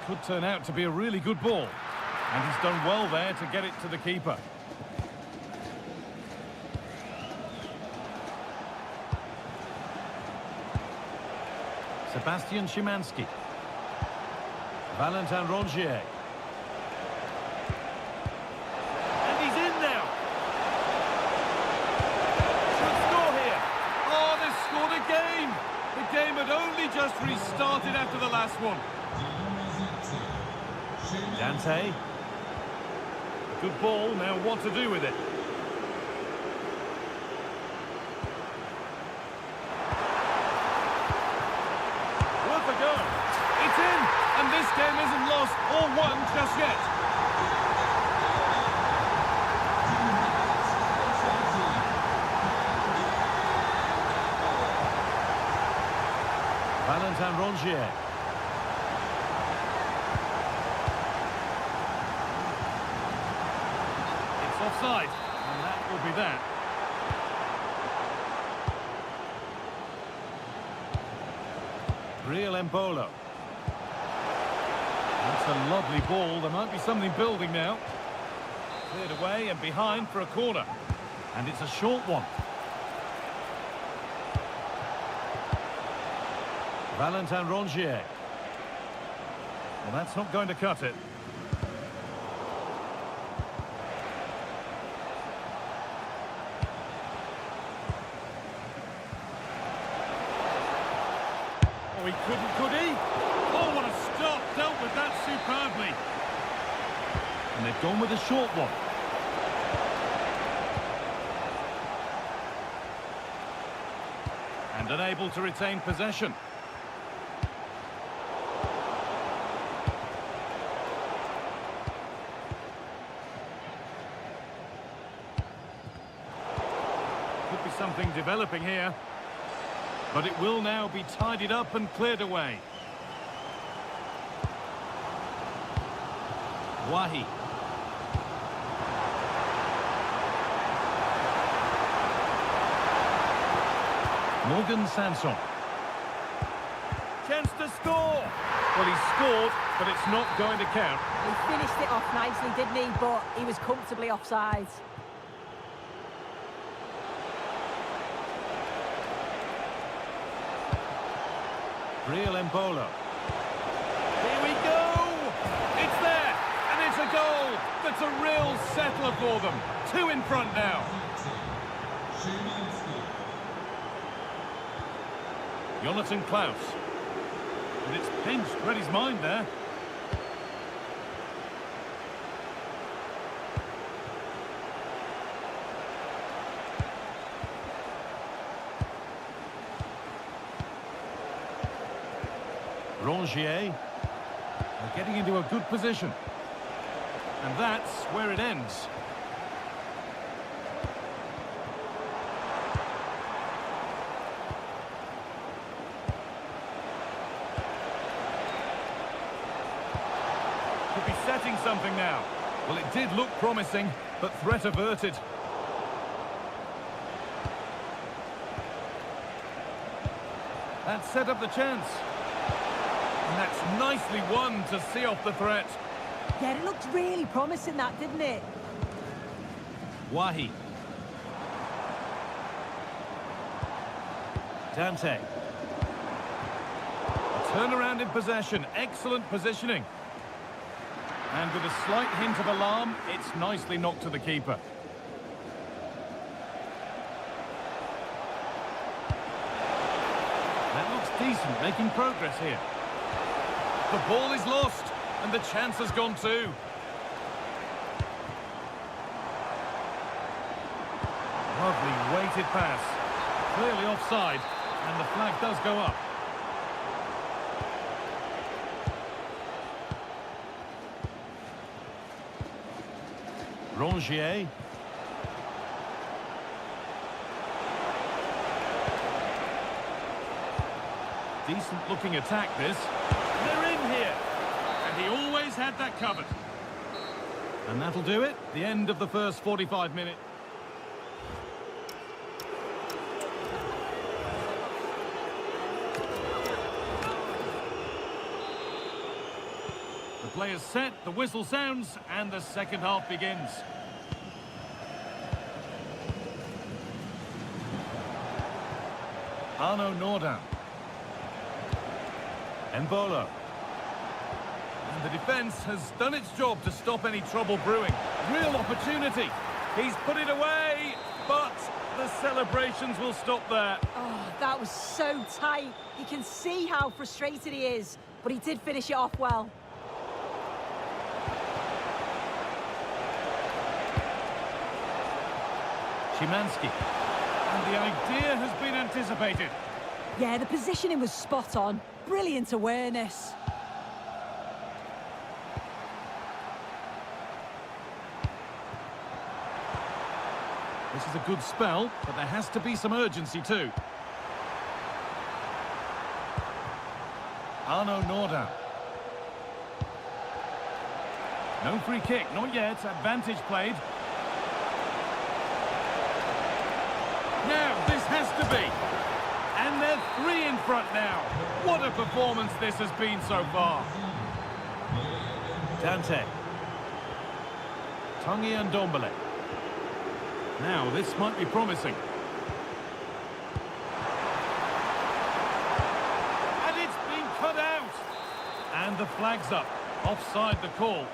Could turn out to be a really good ball. And he's done well there to get it to the keeper. Sebastian Szymanski. Valentin Rongier. And he's in now. Should score here. Oh, they've scored again. The game had only just restarted after the last one. Dante. Good ball, now what to do with it? This game isn't lost or won just yet. Valentin Rongier. It's offside, and that will be that. Real Embolo. That's a lovely ball. There might be something building now. Cleared away and behind for a corner. And it's a short one. Valentin Rongier. Well, that's not going to cut it. Oh, he couldn't, could he? Oh, what a stop. Dealt with that superbly. And they've gone with a short one. And unable to retain possession. Could be something developing here. But it will now be tidied up and cleared away. Wahi. Morgan Sanson. Chance to score. Well, he scored, but it's not going to count. He finished it off nicely, didn't he? But he was comfortably offside. Real Embolo. Here we go! It's there! And it's a goal! That's a real settler for them. 2 in front now. Jonathan Klaus. And it's pinched, read his mind there. Rongier. They're getting into a good position. And that's where it ends. Could be setting something now. Well, it did look promising, but threat averted. That set up the chance. And that's nicely won to see off the threat. Yeah, it looked really promising, that, didn't it? Wahi. Dante. A turnaround in possession. Excellent positioning. And with a slight hint of alarm, it's nicely knocked to the keeper. That looks decent, making progress here. The ball is lost, and the chance has gone too. Lovely weighted pass. Clearly offside, and the flag does go up. Rongier. Decent looking attack, this. They're in here. And he always had that covered. And that'll do it. The end of the first 45 minutes. The play is set, the whistle sounds, and the second half begins. Arno Nordam. Embolo. And the defence has done its job to stop any trouble brewing. Real opportunity. He's put it away, but the celebrations will stop there. Oh, that was so tight. You can see how frustrated he is, but he did finish it off well. Szymanski. And the idea has been anticipated. Yeah, the positioning was spot on. Brilliant awareness. This is a good spell, but there has to be some urgency too. Arno Norda. No free kick, not yet. Advantage played. Now, this has to be. And they're 3 in front now. What a performance this has been so far. Dante. Tanguy and Ndombele. Now, this might be promising. And it's been cut out. And the flag's up. Offside the call.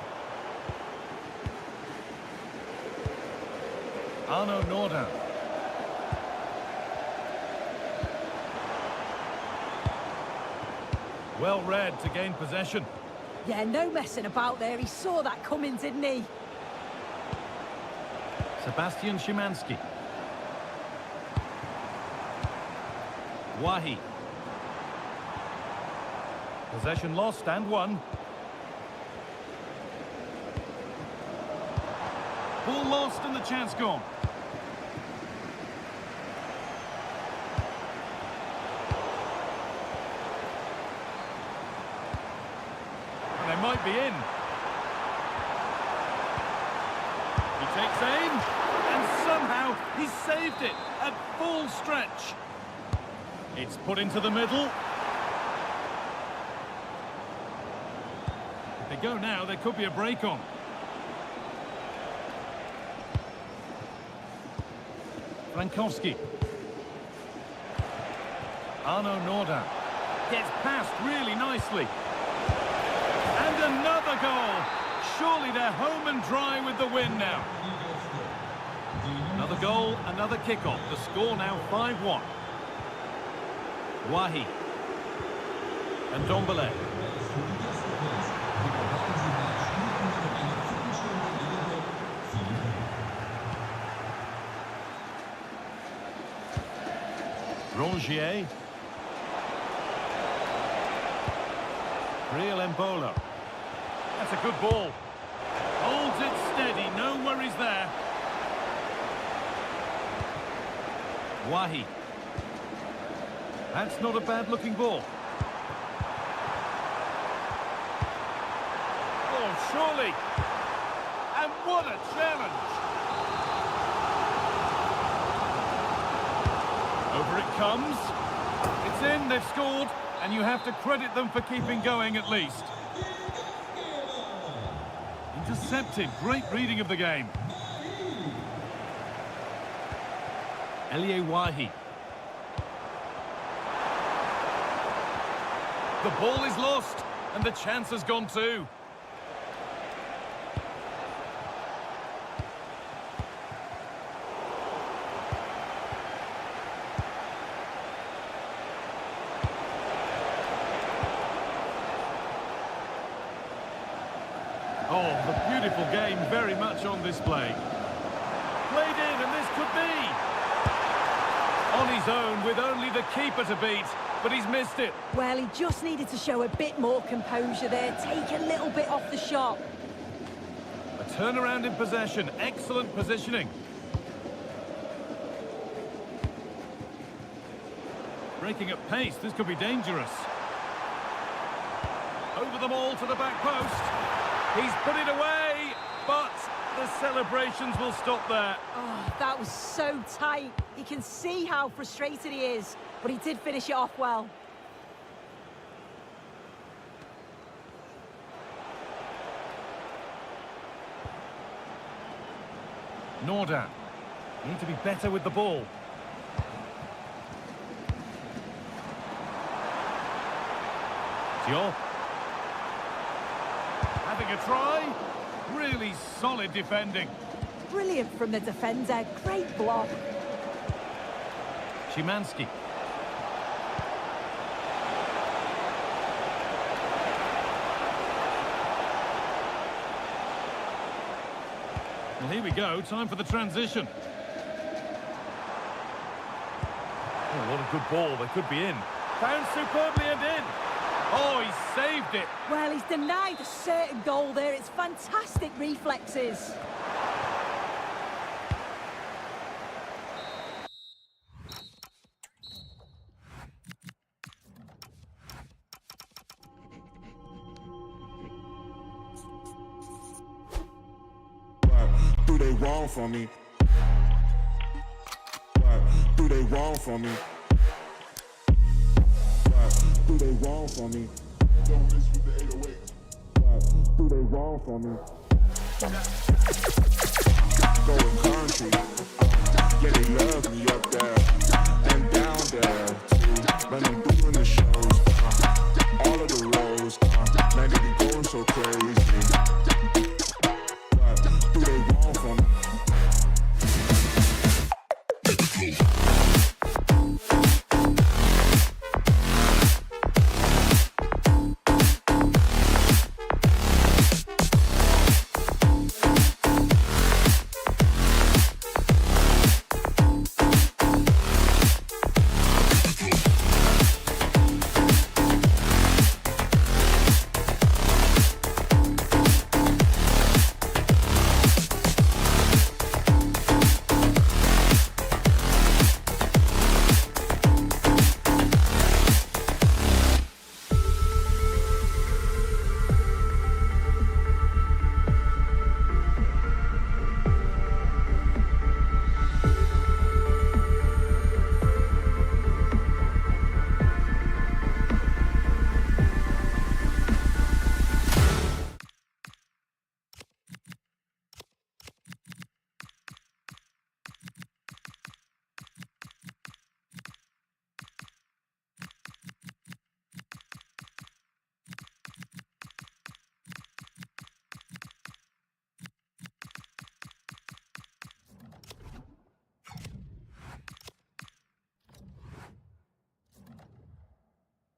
Arno Norda. Well read to gain possession. Yeah, no messing about there. He saw that coming, didn't he? Sebastian Szymanski. Wahi. Possession lost and won. Ball lost and the chance gone. They might be in. He takes aim, and somehow he saved it at full stretch. It's put into the middle. If they go now, there could be a break on. Frankowski. Arno Norda. Gets past really nicely. And another goal. Surely they're home and dry with the win now. Another goal, another kickoff. The score now 5-1. Wahi. And Ndombele. Rongier. Real Embolo. That's a good ball. Holds it steady, no worries there. Wahi. That's not a bad looking ball. Oh, surely. And what a challenge. Over it comes. It's in, they've scored, and you have to credit them for keeping going at least. Intercepted, great reading of the game. Elie Wahi. The ball is lost, and the chance has gone too. Oh, the beautiful game very much on display. Played in, and this could be. On his own, with only the keeper to beat, but he's missed it. Well, he just needed to show a bit more composure there, take a little bit off the shot. A turnaround in possession, excellent positioning. Breaking at pace, this could be dangerous. Over them all to the back post. He's put it away, but the celebrations will stop there. Oh, that was so tight. You can see how frustrated he is, but he did finish it off well. Norda. Need to be better with the ball. Diop. Having a try. Really solid defending. Brilliant from the defender. Great block. Szymanski. Well, here we go. Time for the transition. Oh, what a good ball. They could be in. Found superbly and in. Oh, he saved it. Well, he's denied a certain goal there. It's fantastic reflexes. wrong for me? What do they want for me? What do they want for me? Don't miss with the 808. What do they want for me? Going country, yeah, they love me up there and down there too. When I'm doing the shows, all of the roads, man, they be going so crazy. What do they want from me?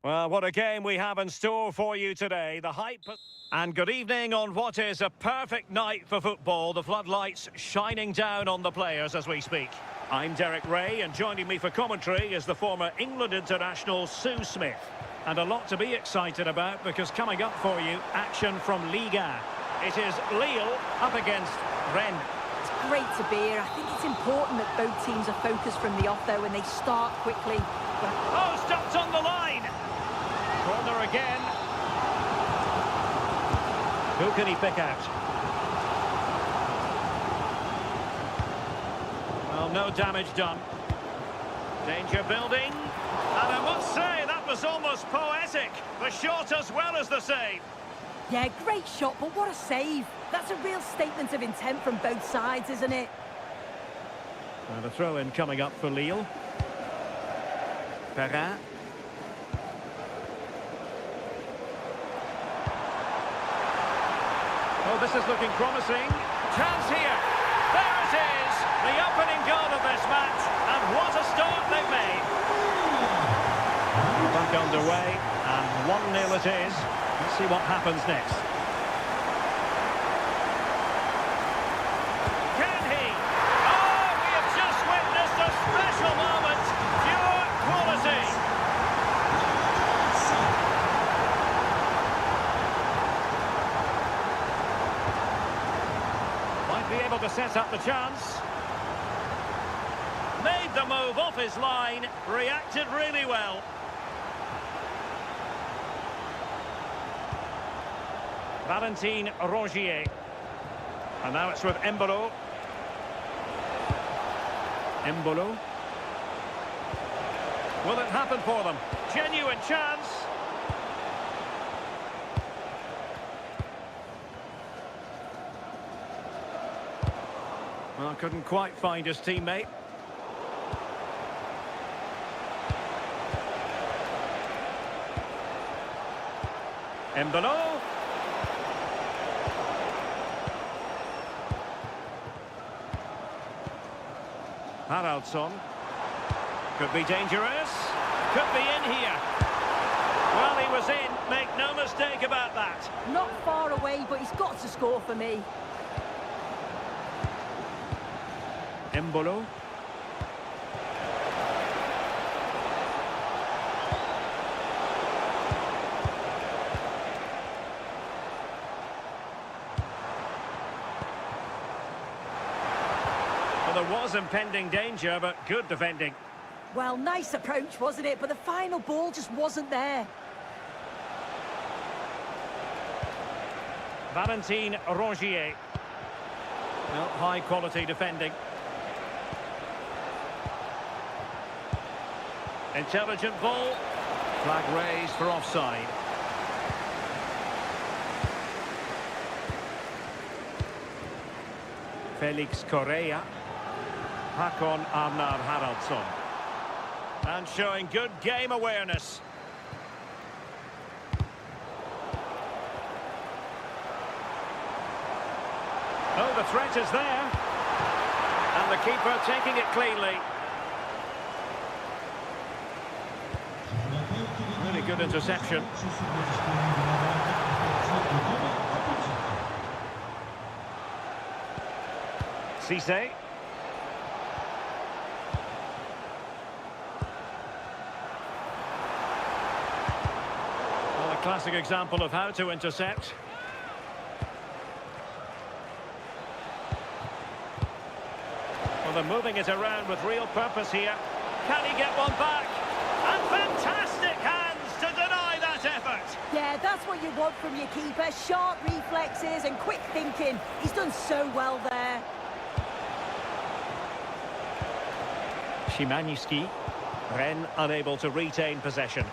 Well, what a game we have in store for you today. The hype... And good evening on what is a perfect night for football. The floodlights shining down on the players as we speak. I'm Derek Ray, and joining me for commentary is the former England international Sue Smith. And a lot to be excited about, because coming up for you, action from Ligue 1. It is Lille up against Rennes. It's great to be here. I think it's important that both teams are focused from the off, though, and they start quickly. Oh, stopped on the line! Corner again. Who can he pick out? Well, no damage done. Danger building. And I must say, that was almost poetic. The shot as well as the save. Yeah, great shot, but what a save. That's a real statement of intent from both sides, isn't it? And a throw-in coming up for Lille. Perrin. Oh, this is looking promising. Chance here. There it is. The opening goal of this match. And what a start they've made. Back underway. And 1-0 it is. Let's see what happens next. Can he? Oh, we have just witnessed a special moment. Pure quality. Be able to set up the chance. Made the move off his line. Reacted really well. Valentin Rongier. And now it's with Embolo. Embolo. Will it happen for them? Genuine chance. Well, couldn't quite find his teammate. Embolo. Haraldsson. Could be dangerous. Could be in here. Well, he was in. Make no mistake about that. Not far away, but he's got to score for me. Embolo. Well, there was impending danger, but good defending. Well, nice approach, wasn't it? But the final ball just wasn't there. Valentin Rongier. Well, high quality defending. Intelligent ball. Flag raised for offside. Felix Correa. Hakon Arnar Haraldsson. And showing good game awareness. Oh, the threat is there. And the keeper taking it cleanly. Really good interception. Cisse. Well, a classic example of how to intercept. Well, they're moving it around with real purpose here. Can he get one back? And fantastic hands to deny that effort. Yeah, that's what you want from your keeper. Sharp reflexes and quick thinking. He's done so well there. Szymański. Rennes unable to retain possession.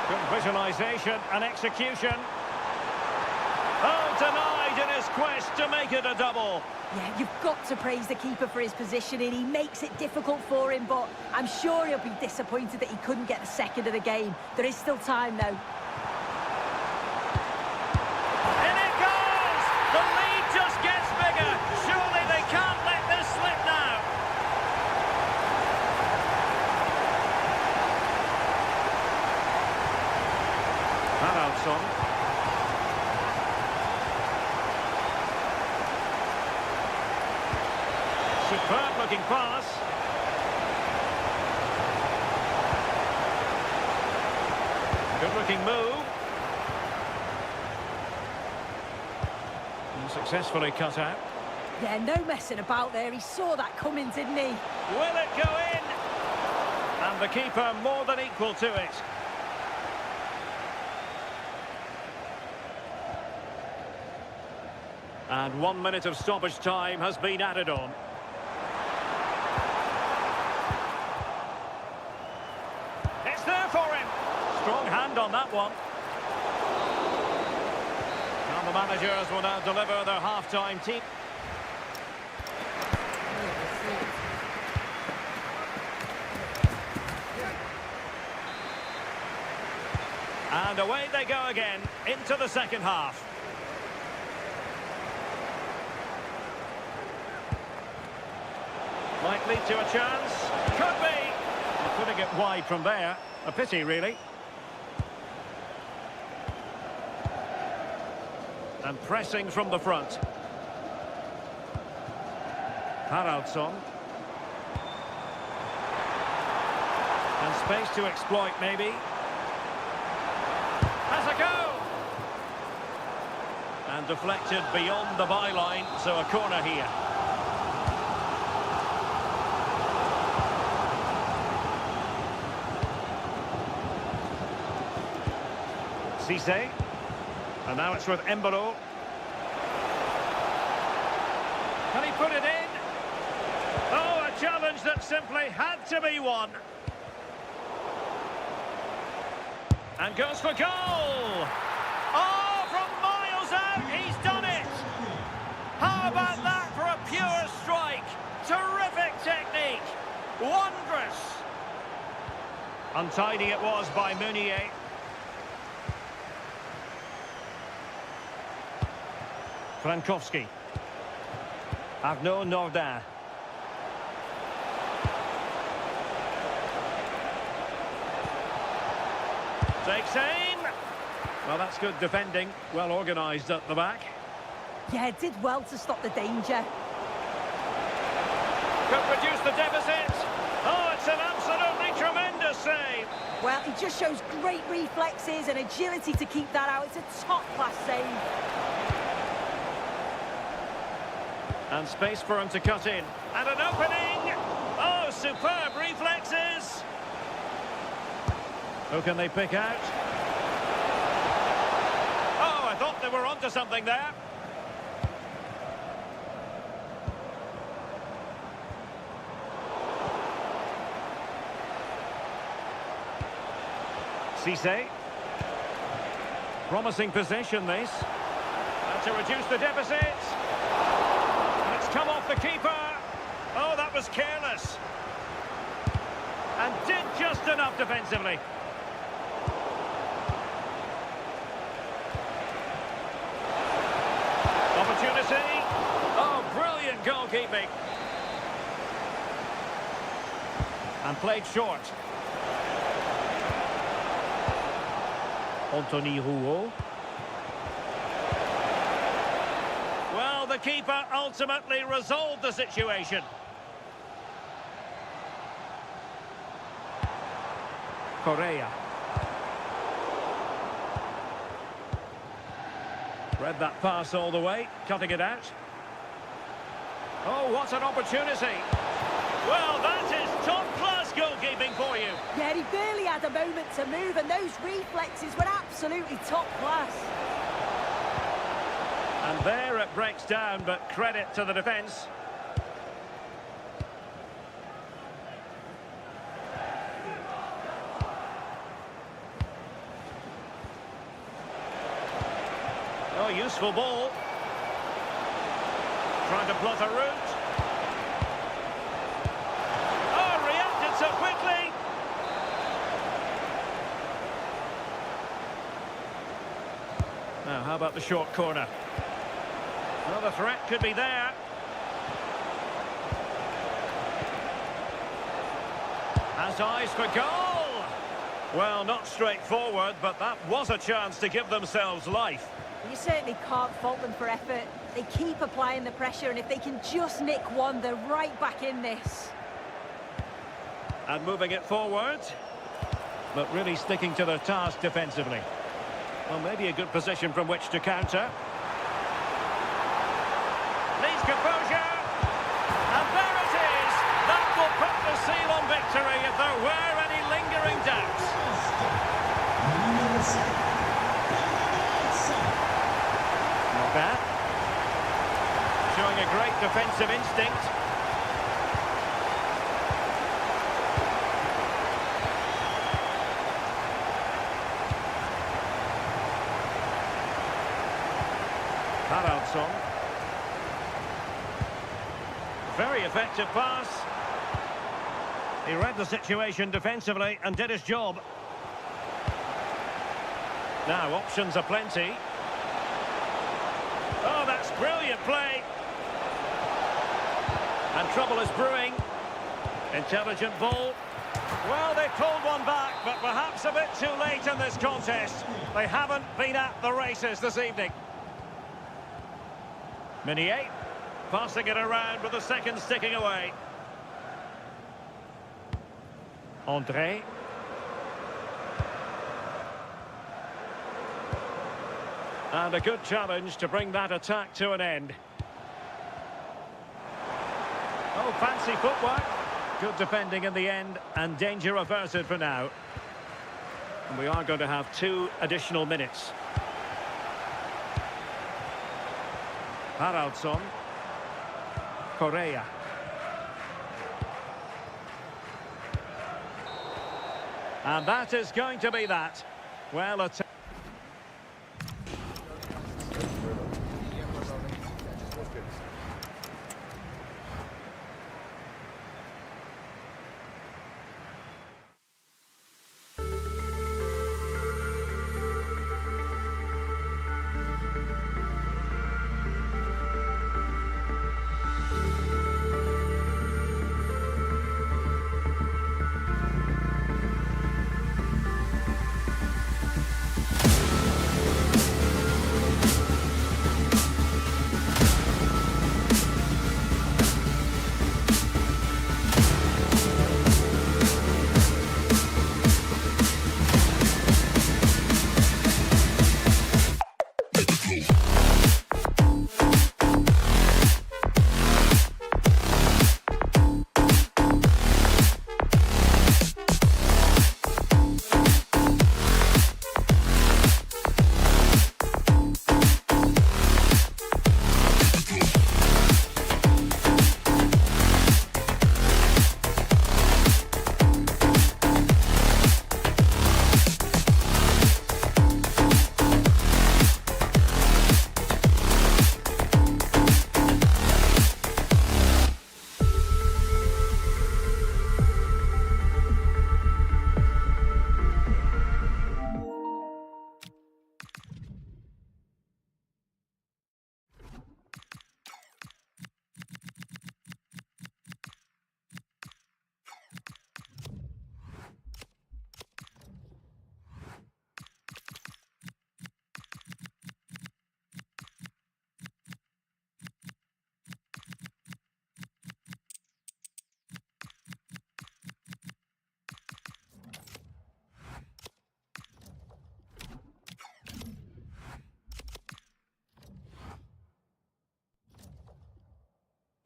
Good visualisation and execution. Oh, denied in his quest to make it a double. Yeah, you've got to praise the keeper for his positioning. He makes it difficult for him, but I'm sure he'll be disappointed that he couldn't get the second of the game. There is still time, though. In it goes! The lead just gets bigger. Surely they can't let this slip now. Haraldsson. Superb looking pass. Good looking move. And successfully cut out. Yeah, no messing about there. He saw that coming, didn't he? Will it go in? And the keeper more than equal to it. And 1 minute of stoppage time has been added on. It's there for him. Strong hand on that one. Now the managers will now deliver their half-time team. And away they go again into the second half. Might lead to a chance. Could be. Putting it wide from there. A pity, really. And pressing from the front. Haraldsson. And space to exploit, maybe. Has a go! And deflected beyond the byline, so a corner here. Cisse. And now it's with Embolo. Can he put it in? Oh, a challenge that simply had to be won. And goes for goal! Oh, from miles out, he's done it! How about that for a pure strike? Terrific technique! Wondrous! Untidy it was by Meunier. Frankowski. Arnaud Nordin. Takes aim. Well, that's good defending. Well organised at the back. Yeah, it did well to stop the danger. Could reduce the deficit. Oh, it's an absolutely tremendous save. Well, he just shows great reflexes and agility to keep that out. It's a top-class save. And space for him to cut in. And an opening. Oh, superb reflexes. Who can they pick out? Oh, I thought they were onto something there. Cisse. Promising possession, this. And to reduce the deficit. And it's come off the keeper. Oh, that was careless. And did just enough defensively. Opportunity. Oh, brilliant goalkeeping. And played short. Anthony Rouault. Well, the keeper ultimately resolved the situation. Correa. Read that pass all the way, cutting it out. Oh, what an opportunity. Well, that is top-class goalkeeping for you. Yeah, he barely had a moment to move, and those reflexes were absolutely top class. And there it breaks down, but credit to the defence. Oh, useful ball. Trying to plot a route. Oh, reacted so quickly. Now, how about the short corner? Well, the threat could be there. Has eyes for goal. Well, not straightforward, but that was a chance to give themselves life. You certainly can't fault them for effort. They keep applying the pressure, and if they can just nick one, they're right back in this. And moving it forward, but really sticking to their task defensively. Well, maybe a good position from which to counter. Needs composure. And there it is. That will put the seal on victory if there were any lingering doubts. Not bad. Showing a great defensive instinct. Haraldsson. Very effective pass. He read the situation defensively and did his job. Now, options are plenty. Oh, that's brilliant play. And trouble is brewing. Intelligent ball. Well, they pulled one back, but perhaps a bit too late in this contest. They haven't been at the races this evening. Meunier, passing it around with the second sticking away. André. And a good challenge to bring that attack to an end. Oh, fancy footwork. Good defending in the end, and danger averted for now. And we are going to have 2 additional minutes. Haraldsson. Correa. And that is going to be that. Well, a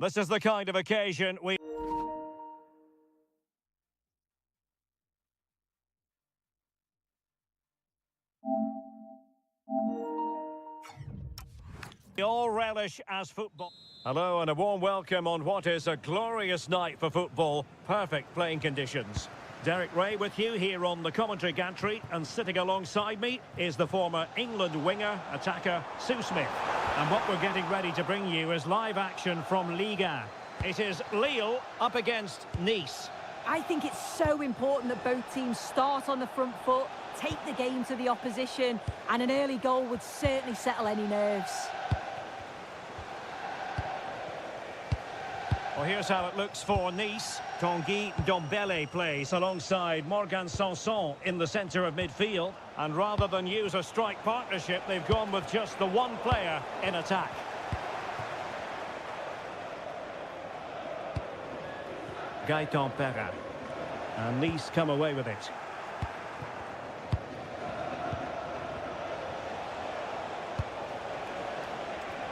This is the kind of occasion we all relish as football. Hello and a warm welcome on what is a glorious night for football. Perfect playing conditions. Derek Ray with you here on the commentary gantry, and sitting alongside me is the former England winger, attacker, Sue Smith. And what we're getting ready to bring you is live action from Ligue 1. It is Lille up against Nice. I think it's so important that both teams start on the front foot, take the game to the opposition, and an early goal would certainly settle any nerves. Well, here's how it looks for Nice. Tanguy Ndombele plays alongside Morgan Sanson in the centre of midfield. And rather than use a strike partnership, they've gone with just the one player in attack. Gaëtan Perrin. And Nice come away with it.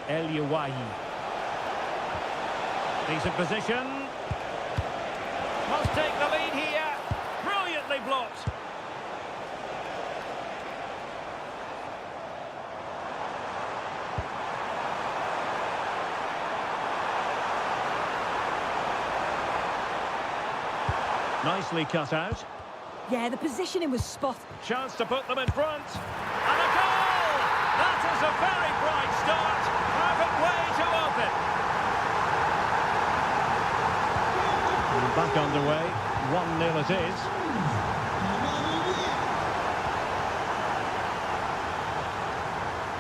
El Youahi. Decent position. Must take the lead here. Brilliantly blocked. Nicely cut out. Yeah, the positioning was spot. Chance to put them in front. And a goal! That is a very bright start. Perfect way to open. Back underway, 1-0 it is.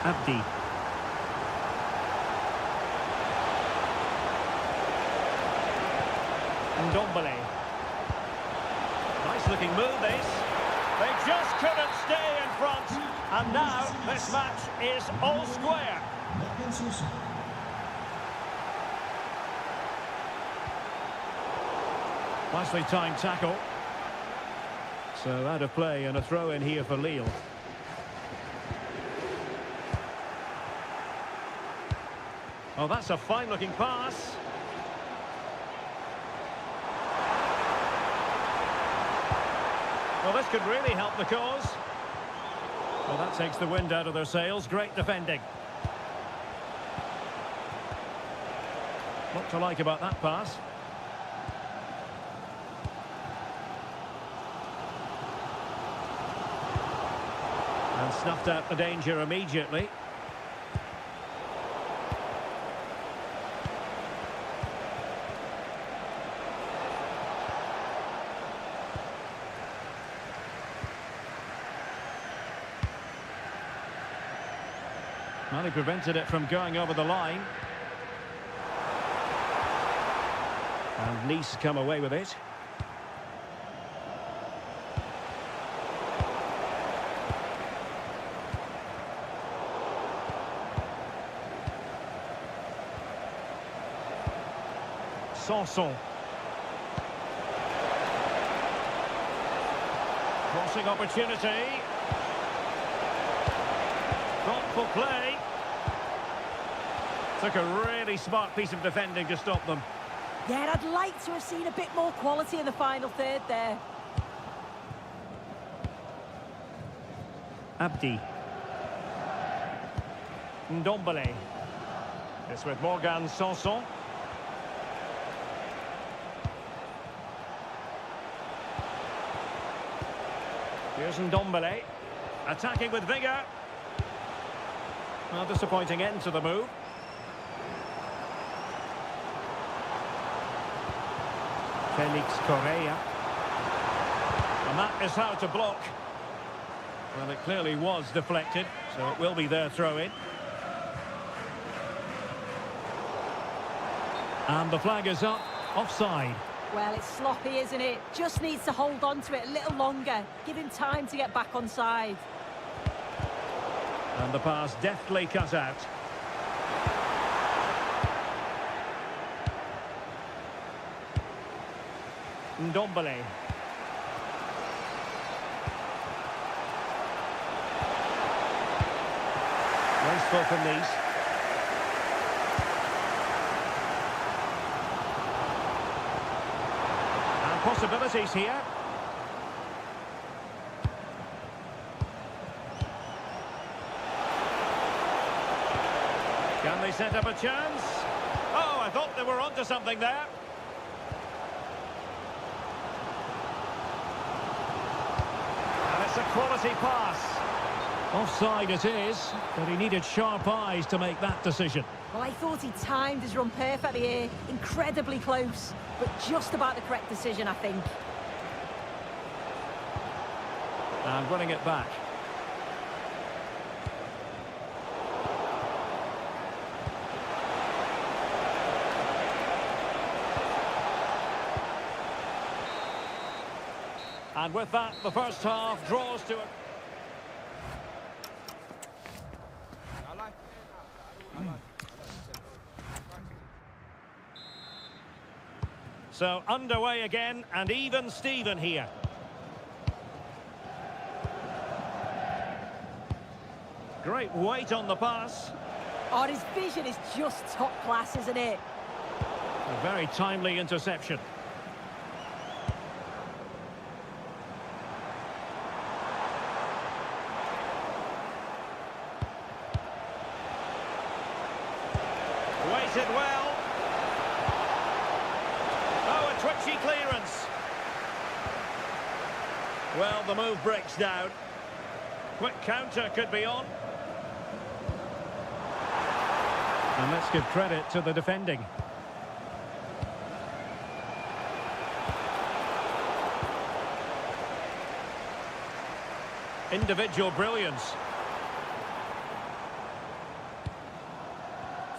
Abdi. Ndombele. Nice looking move this. They just couldn't stay in front. And now this match is all square. Nicely timed tackle. So out of play and a throw in here for Lille. Oh, that's a fine looking pass. Well, this could really help the cause. Well, that takes the wind out of their sails. Great defending. What to like about that pass? And snuffed out the danger immediately. Well, he prevented it from going over the line. And Nice come away with it. Sanson. Crossing opportunity. Thoughtful play. Took a really smart piece of defending to stop them. Yeah, I'd like to have seen a bit more quality in the final third there. Abdi. Ndombele. It's with Morgan Sanson. Here's Ndombele. Attacking with vigour. Well, disappointing end to the move. Felix Correa. And that is how to block. Well, it clearly was deflected, so it will be their throw-in. And the flag is up, offside. Well, it's sloppy, isn't it? Just needs to hold on to it a little longer. Give him time to get back on side. And the pass deftly cut out. Ndombele. Wasteful from Nice. possibilities here. Can they set up a chance? Oh, I thought they were onto something there. And it's a quality pass. Offside it is, but he needed sharp eyes to make that decision. Well, I thought he timed his run perfectly here. Incredibly close, but just about the correct decision, I think. And winning it back. And with that, the first half draws to a... So underway again, and even Steven here. Great weight on the pass. Oh, his vision is just top class, isn't it? A very timely interception. Weighted well. Oh, a twitchy clearance. Well, the move breaks down. Quick counter could be on. And let's give credit to the defending. Individual brilliance.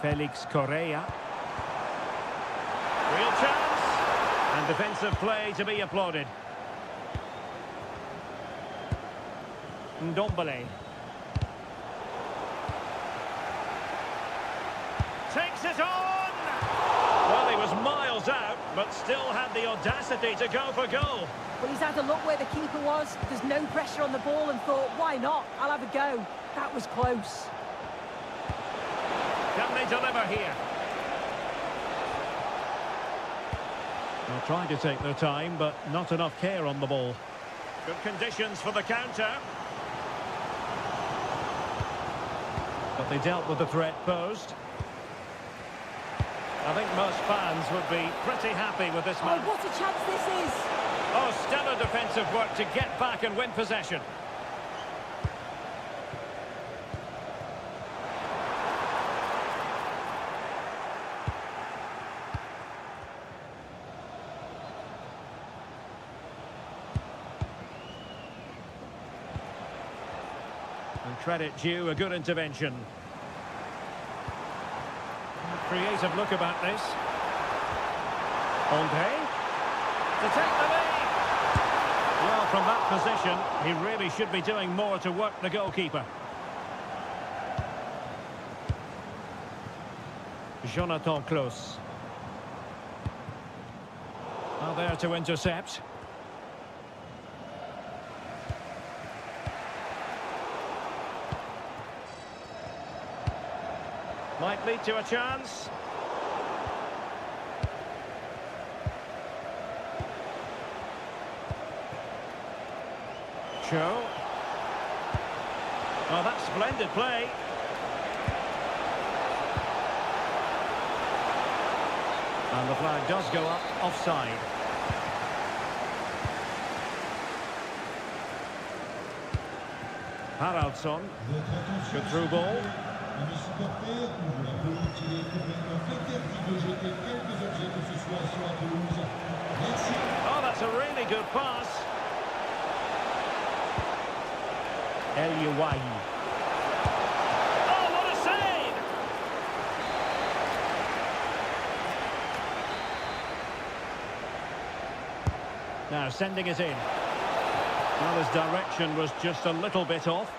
Felix Correa. Real chance. And defensive play to be applauded. Ndombele. Takes it on! Well, he was miles out, but still had the audacity to go for goal. Well, he's had a look where the keeper was. There's no pressure on the ball and thought, why not? I'll have a go. That was close. Can they deliver here? They're trying to take their time, but not enough care on the ball. Good conditions for the counter. But they dealt with the threat posed. I think most fans would be pretty happy with this man. Oh, what a chance this is! Oh, stellar defensive work to get back and win possession. And credit due, a good intervention. Creative look about this. Andre to take the lead. Well, from that position, he really should be doing more to work the goalkeeper. Jonathan Klaus. Now there to intercept. Might lead to a chance. Cho. Oh, that's splendid play. And the flag does go up, offside. Haraldsson. Good through ball. Oh, that's a really good pass. El Yuwai. Oh, what a save! Now sending it in. Well, his direction was just a little bit off.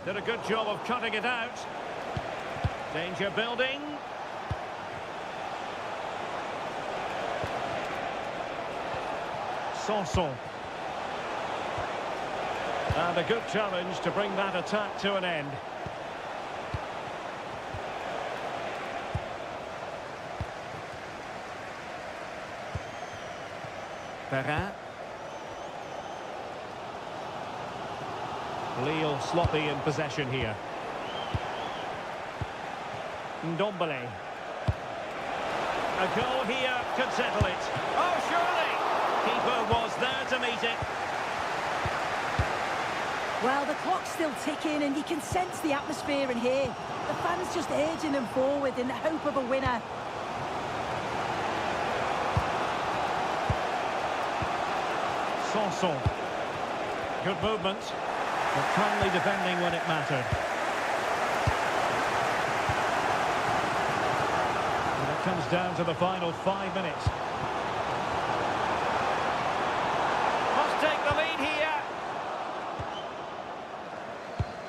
Did a good job of cutting it out. Danger building. Sanson. And a good challenge to bring that attack to an end. Perrin. Lille sloppy in possession here. Ndombele. A goal here could settle it. Oh, surely! Keeper was there to meet it. Well, the clock's still ticking and you can sense the atmosphere in here. The fans just urging them forward in the hope of a winner. Sanson. Good movement, but kindly defending when it mattered. And it comes down to the final 5 minutes. Must take the lead here.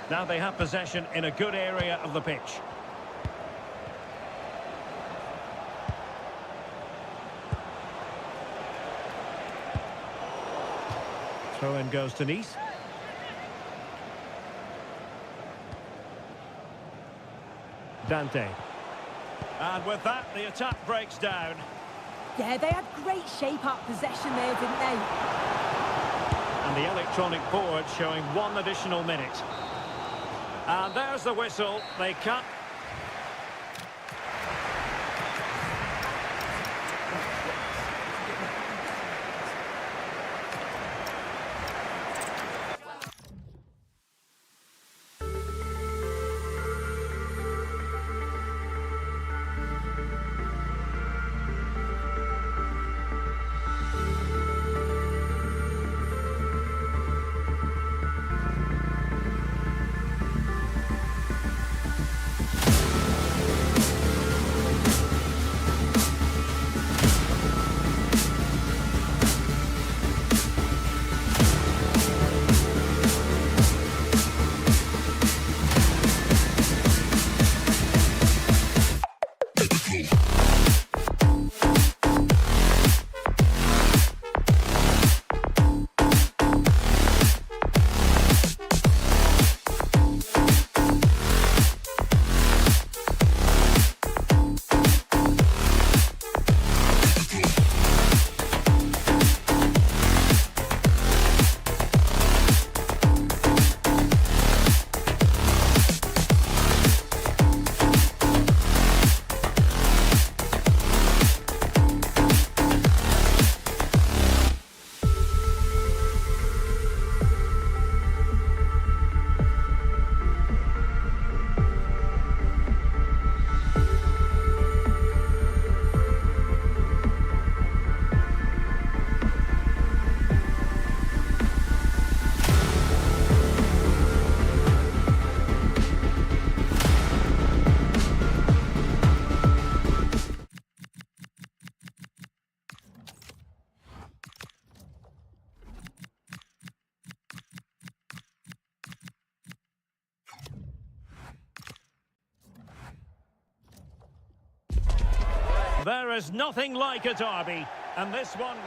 Now they have possession in a good area of the pitch. Throw-in goes to Nice. Dante. And with that, the attack breaks down. Yeah, they had great shape-up possession there, didn't they? And the electronic board showing 1 additional minute. And there's the whistle. They can't... There is nothing like a derby, and this one...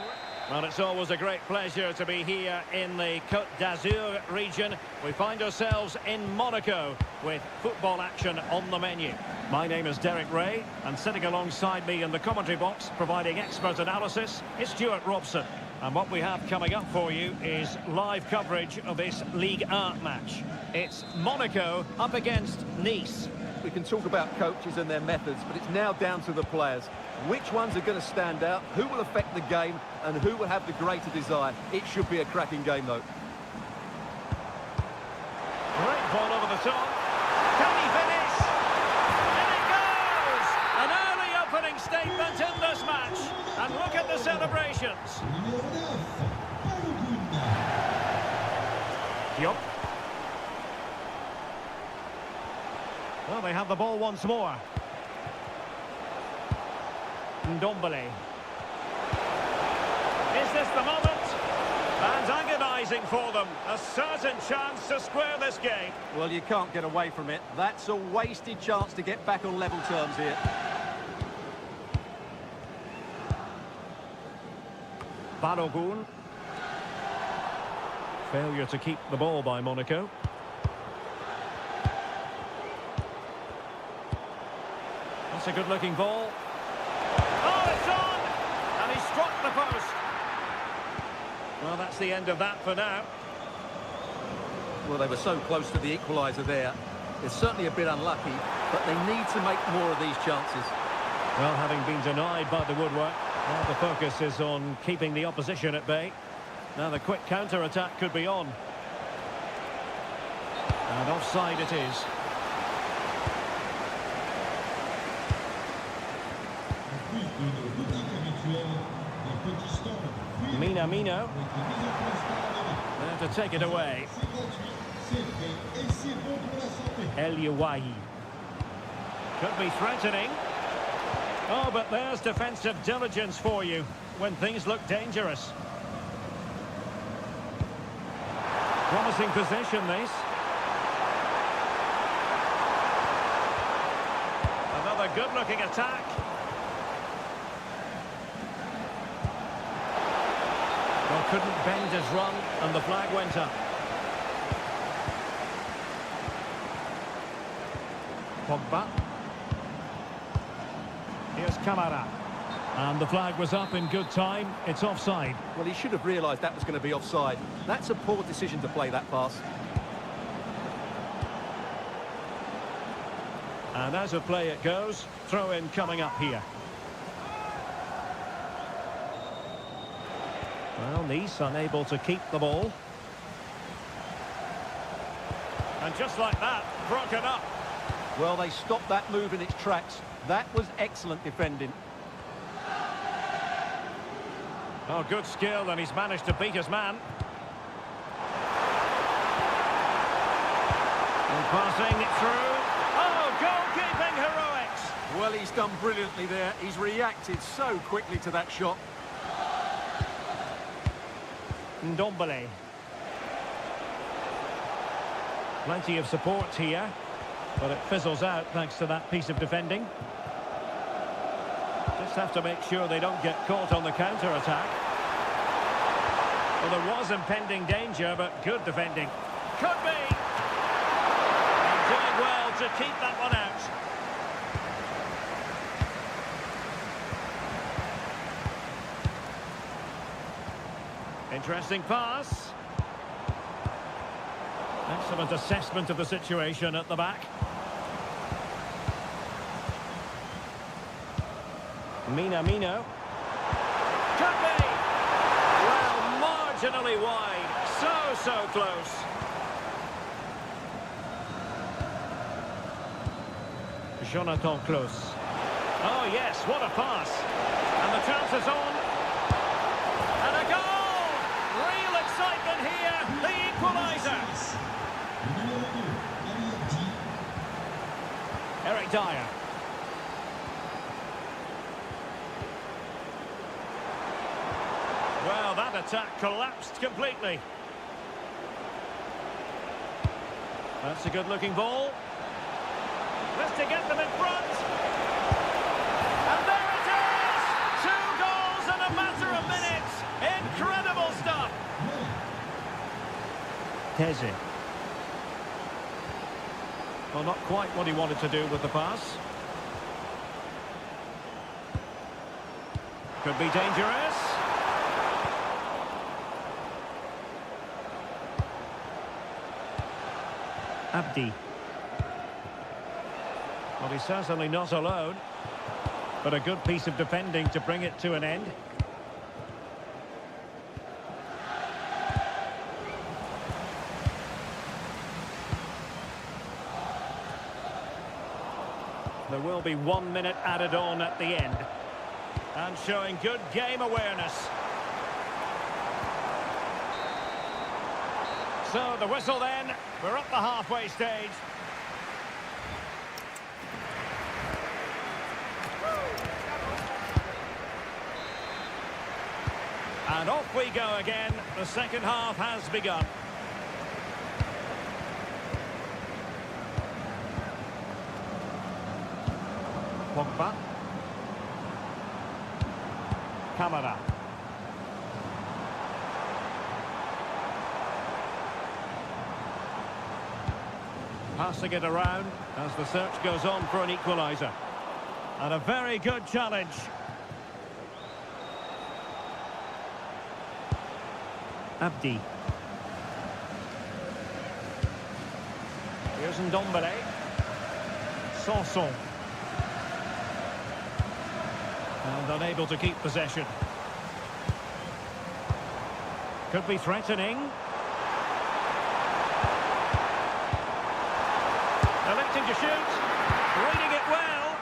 Well, it's always a great pleasure to be here in the Côte d'Azur region. We find ourselves in Monaco with football action on the menu. My name is Derek Ray, and sitting alongside me in the commentary box, providing expert analysis, is Stuart Robson. And what we have coming up for you is live coverage of this Ligue 1 match. It's Monaco up against Nice. We can talk about coaches and their methods, but it's now down to the players. Which ones are going to stand out, who will affect the game, and who will have the greater desire. It should be a cracking game, though. Great ball over the top. Can he finish? In it goes! An early opening statement in this match. And look at the celebrations. Yup. Well, they have the ball once more. Ndombele. Is this the moment? And agonising for them. A certain chance to square this game. Well, you can't get away from it. That's a wasted chance to get back on level terms here. Balogun. Failure to keep the ball by Monaco. That's a good-looking ball. Oh, it's on! And he struck the post. Well, that's the end of that for now. Well, they were so close to the equaliser there. It's certainly a bit unlucky, but they need to make more of these chances. Well, having been denied by the woodwork, now the focus is on keeping the opposition at bay. Now the quick counter-attack could be on. And offside it is. Minamino. There to take it away. El Yawahi. Could be threatening. Oh, but there's defensive diligence for you when things look dangerous. Promising position, this. Another good-looking attack. Well, couldn't bend his run, and the flag went up. Pogba. Here's Camara. And the flag was up in good time. It's offside. Well, he should have realised that was going to be offside. That's a poor decision to play that pass. And as a play it goes, throw-in coming up here. Well, Nice unable to keep the ball. And just like that, broken up. Well, they stopped that move in its tracks. That was excellent defending. Oh, good skill, and he's managed to beat his man. And passing it through. Oh, goalkeeping heroics. Well, he's done brilliantly there. He's reacted so quickly to that shot. Ndombele. Plenty of support here, but it fizzles out thanks to that piece of defending. Just have to make sure they don't get caught on the counter-attack. Well, there was impending danger, but good defending. Could be! And doing well to keep that one out. Interesting pass. Excellent assessment of the situation at the back. Minamino. Could be! Well, marginally wide. So close. Jonathan Klaus. Oh, yes, what a pass. And the chance is on. And a goal! Real excitement here. The equaliser. Eric Dyer. Well, that attack collapsed completely. That's a good-looking ball. Just to get them in front. And there it is! 2 goals in a matter of minutes. Incredible stuff. Teze. Well, not quite what he wanted to do with the pass. Could be dangerous. Abdi. Well, he's certainly not alone, but a good piece of defending to bring it to an end. There will be 1 minute added on at the end, and showing good game awareness. So the whistle then, we're up the halfway stage. And off we go again. The second half has begun. Pogba. Camara. Passing it around as the search goes on for an equaliser. And a very good challenge. Abdi. Here's Ndombele. Sanson. And unable to keep possession. Could be threatening. Electing to shoot. Reading it well.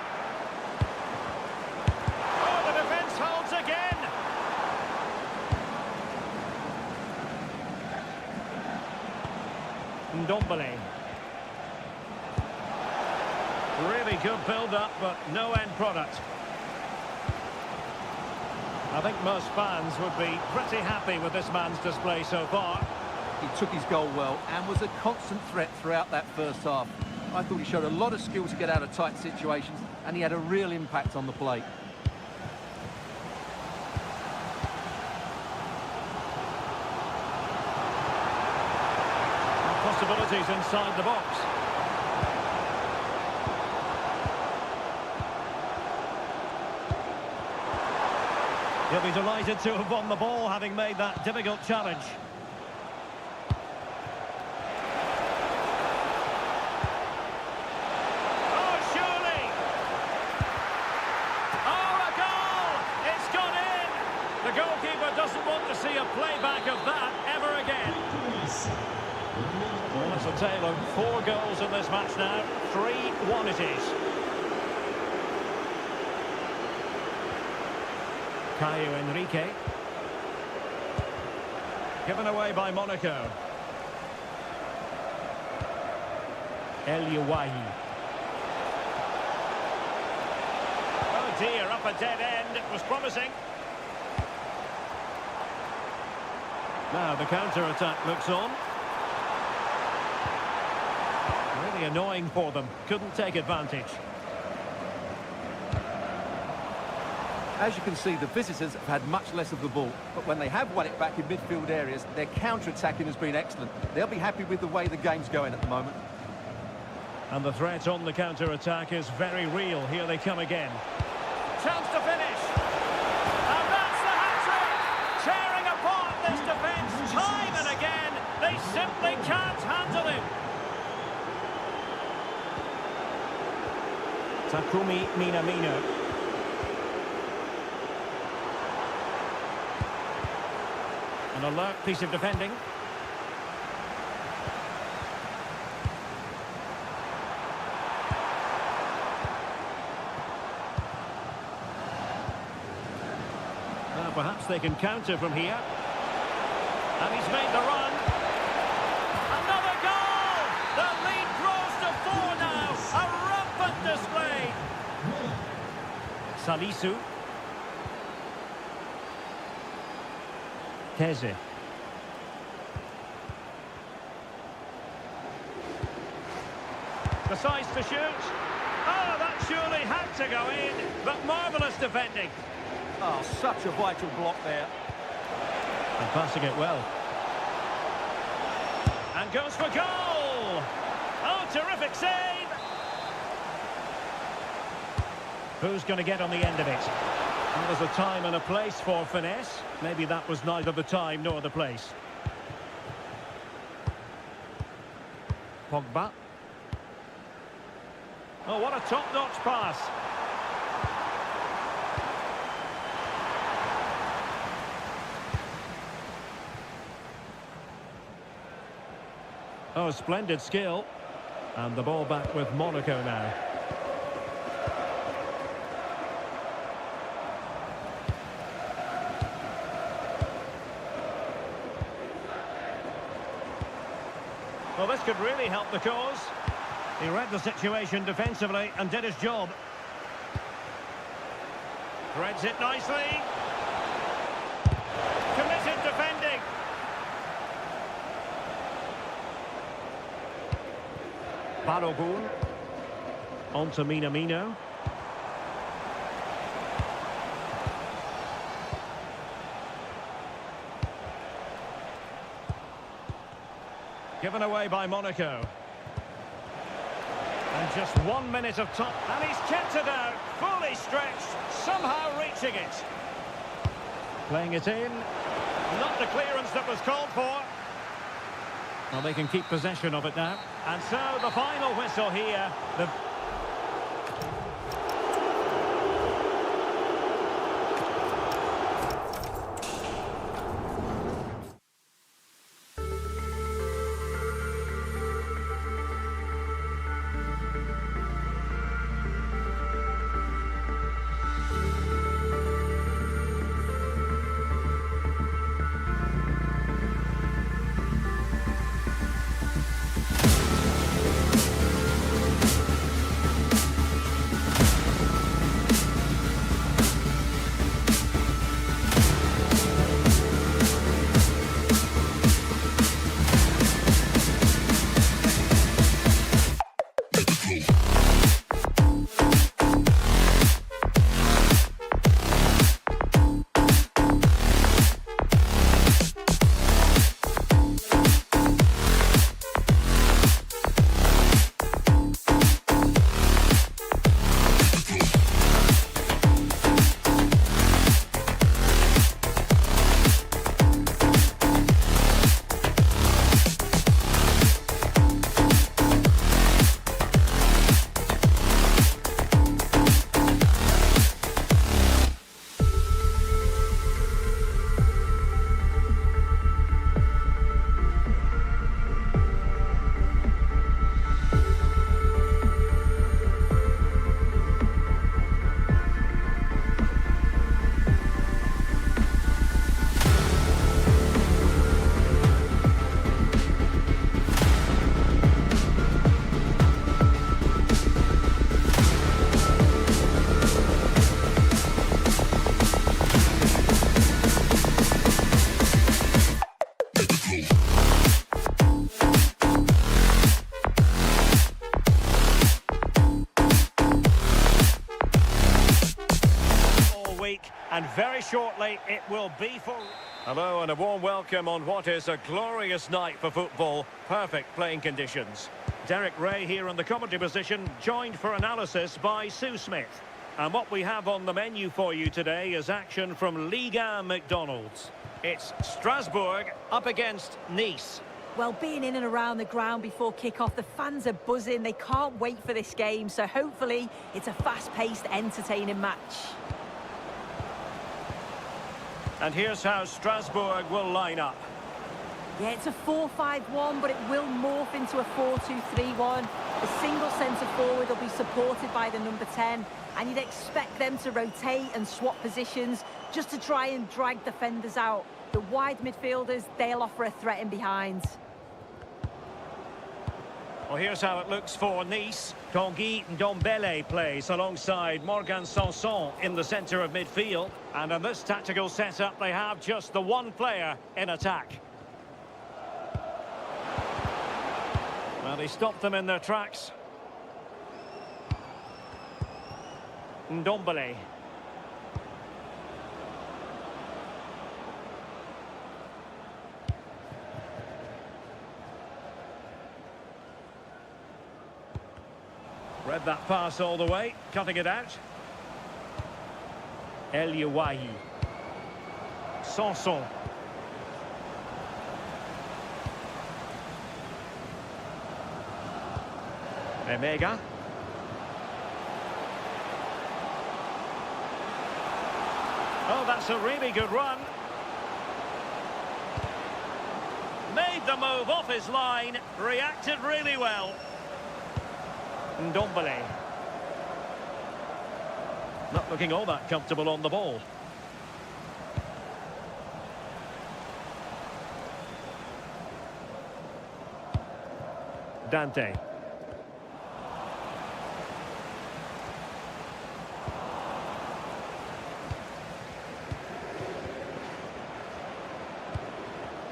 Oh, the defence holds again. Ndombele. Really good build-up, but no end product. I think most fans would be pretty happy with this man's display so far. He took his goal well and was a constant threat throughout that first half. I thought he showed a lot of skill to get out of tight situations, and he had a real impact on the plate. Possibilities inside the box. He'll be delighted to have won the ball, having made that difficult challenge. Oh, surely! Oh, a goal! It's gone in! The goalkeeper doesn't want to see a playback of that ever again. Well, it's a tale of 4 goals in this match now. 3-1 it is. Caio Henrique. Given away by Monaco. El Youahi. Oh dear, up a dead end. It was promising. Now the counter-attack looks on. Really annoying for them. Couldn't take advantage. As you can see, the visitors have had much less of the ball, but when they have won it back in midfield areas, their counter-attacking has been excellent. They'll be happy with the way the game's going at the moment. And the threat on the counter-attack is very real. Here they come again. Chance to finish. And that's the hat-trick! Tearing apart this defence time and again. They simply can't handle him. Takumi Minamino. An alert piece of defending. Now perhaps they can counter from here. And he's made the run. Another goal! The lead grows to 4 now. A rampant display. Salisu. Keze. Decides to shoot. Oh, that surely had to go in, but marvellous defending. Oh, such a vital block there. And passing it well. And goes for goal! Oh, terrific save! Who's going to get on the end of it? Well, there's a time and a place for finesse. Maybe that was neither the time nor the place. Pogba. Oh, what a top-notch pass. Oh, splendid skill. And the ball back with Monaco now. Well, this could really help the cause. He read the situation defensively and did his job. Threads it nicely. Committed defending. Balogun. On to Minamino. Given away by Monaco. And just 1 minute of time. And he's kept it out, fully stretched, somehow reaching it. Playing it in. Not the clearance that was called for. Well, they can keep possession of it now. And so the final whistle here. And very shortly it will be for... Hello and a warm welcome on what is a glorious night for football. Perfect playing conditions. Derek Ray here in the commentary position, joined for analysis by Sue Smith. And what we have on the menu for you today is action from Ligue 1 McDonald's. It's Strasbourg up against Nice. Well, being in and around the ground before kick-off, the fans are buzzing. They can't wait for this game, so hopefully it's a fast-paced, entertaining match. And here's how Strasbourg will line up. Yeah, it's a 4-5-1, but it will morph into a 4-2-3-1. The single centre-forward will be supported by the number 10, and you'd expect them to rotate and swap positions just to try and drag defenders out. The wide midfielders, they'll offer a threat in behind. Well, here's how it looks for Nice. Tanguy Ndombele plays alongside Morgan Sanson in the centre of midfield. And in this tactical setup, they have just the one player in attack. Well, he stopped them in their tracks. Ndombele. Read that pass all the way, cutting it out. El Yawahi. Sanson. Emega. Oh, that's a really good run. Made the move off his line, reacted really well. Ndombele. Not looking all that comfortable on the ball. Dante.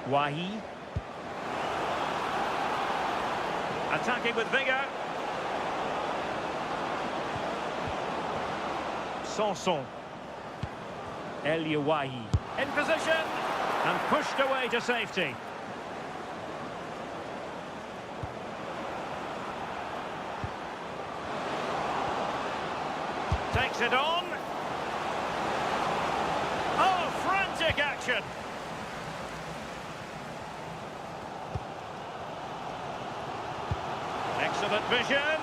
Wahi. Attacking with vigour. Sanson. El Yawahi. In position. And pushed away to safety. Takes it on. Oh, frantic action. Excellent vision.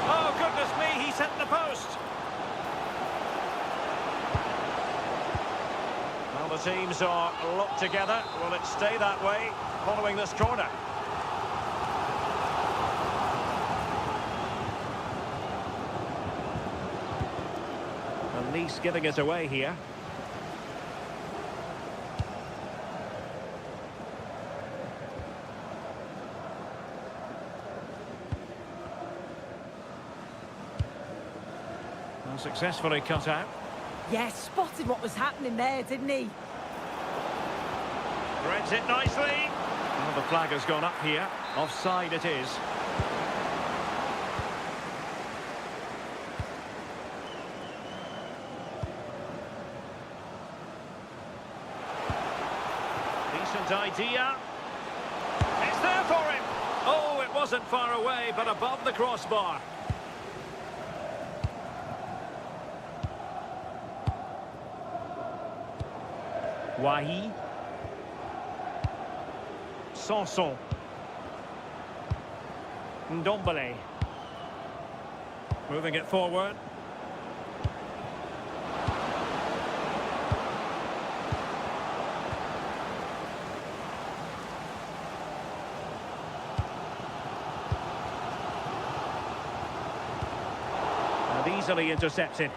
Oh, goodness me, he's hit the post. Well, the teams are locked together. Will it stay that way following this corner? At least giving it away here. Well, successfully cut out. Yeah, spotted what was happening there, didn't he? Threads it nicely. Well, the flag has gone up here. Offside it is. Decent idea. It's there for him. Oh, it wasn't far away, but above the crossbar. Wahi. Sanson. Ndombele. Moving it forward. And easily intercepted.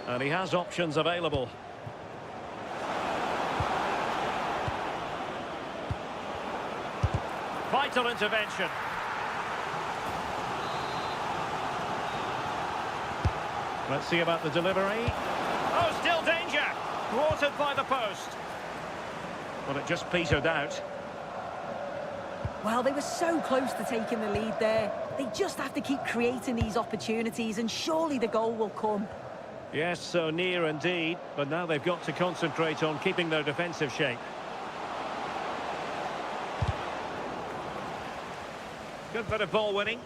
And he has options available. Vital intervention. Let's see about the delivery. Oh, still danger. Thwarted by the post. Well, it just petered out. Well, they were so close to taking the lead there. They just have to keep creating these opportunities and surely the goal will come. Yes, so near indeed, but now they've got to concentrate on keeping their defensive shape. Good bit of ball winning.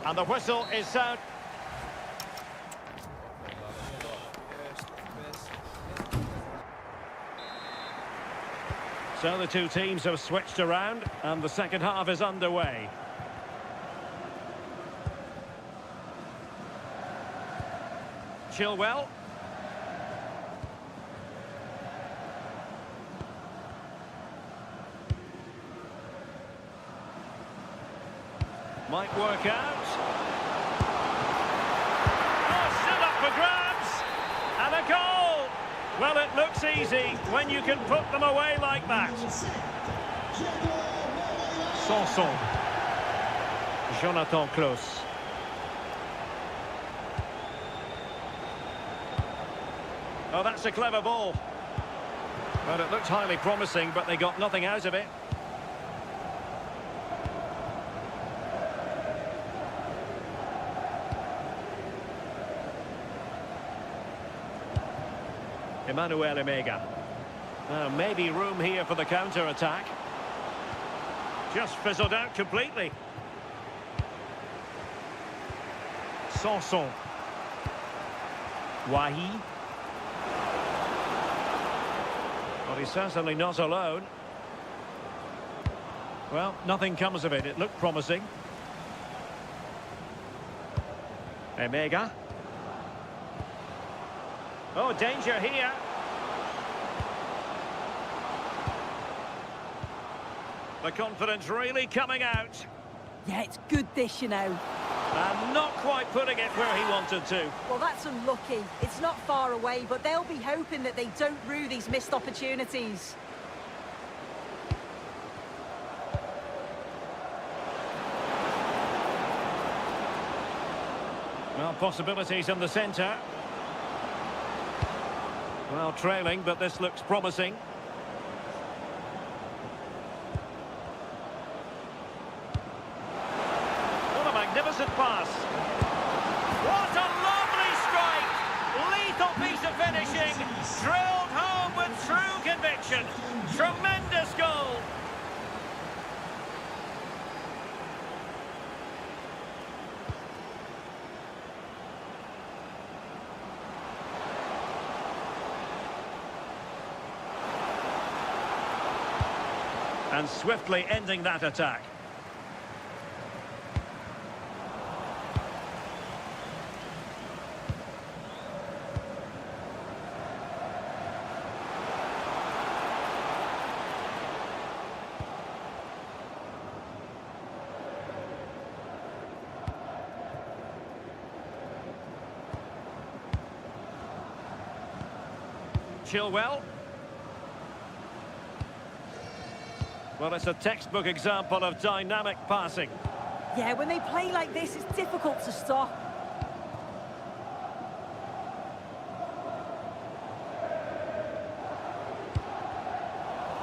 And the whistle is sound. So the two teams have switched around and the second half is underway. Chilwell. Might work out. Oh, stood up for grabs. And a goal. Well, it looks easy when you can put them away like that. Sanson. Jonathan Klaus. Oh, that's a clever ball. Well, it looked highly promising, but they got nothing out of it. Emmanuel Emega. Maybe room here for the counter-attack. Just fizzled out completely. Sanson. Wahi. Well, he's certainly not alone. Well, nothing comes of it. It looked promising. Emega. Oh, danger here. The confidence really coming out. Yeah, it's good dish, you know. And not quite putting it where he wanted to. Well, that's unlucky. It's not far away, but they'll be hoping that they don't rue these missed opportunities. Well, possibilities in the centre. Well, trailing, but this looks promising. What a magnificent pass. What a lovely And swiftly ending that attack. Chilwell. Well, it's a textbook example of dynamic passing. Yeah, when they play like this, it's difficult to stop.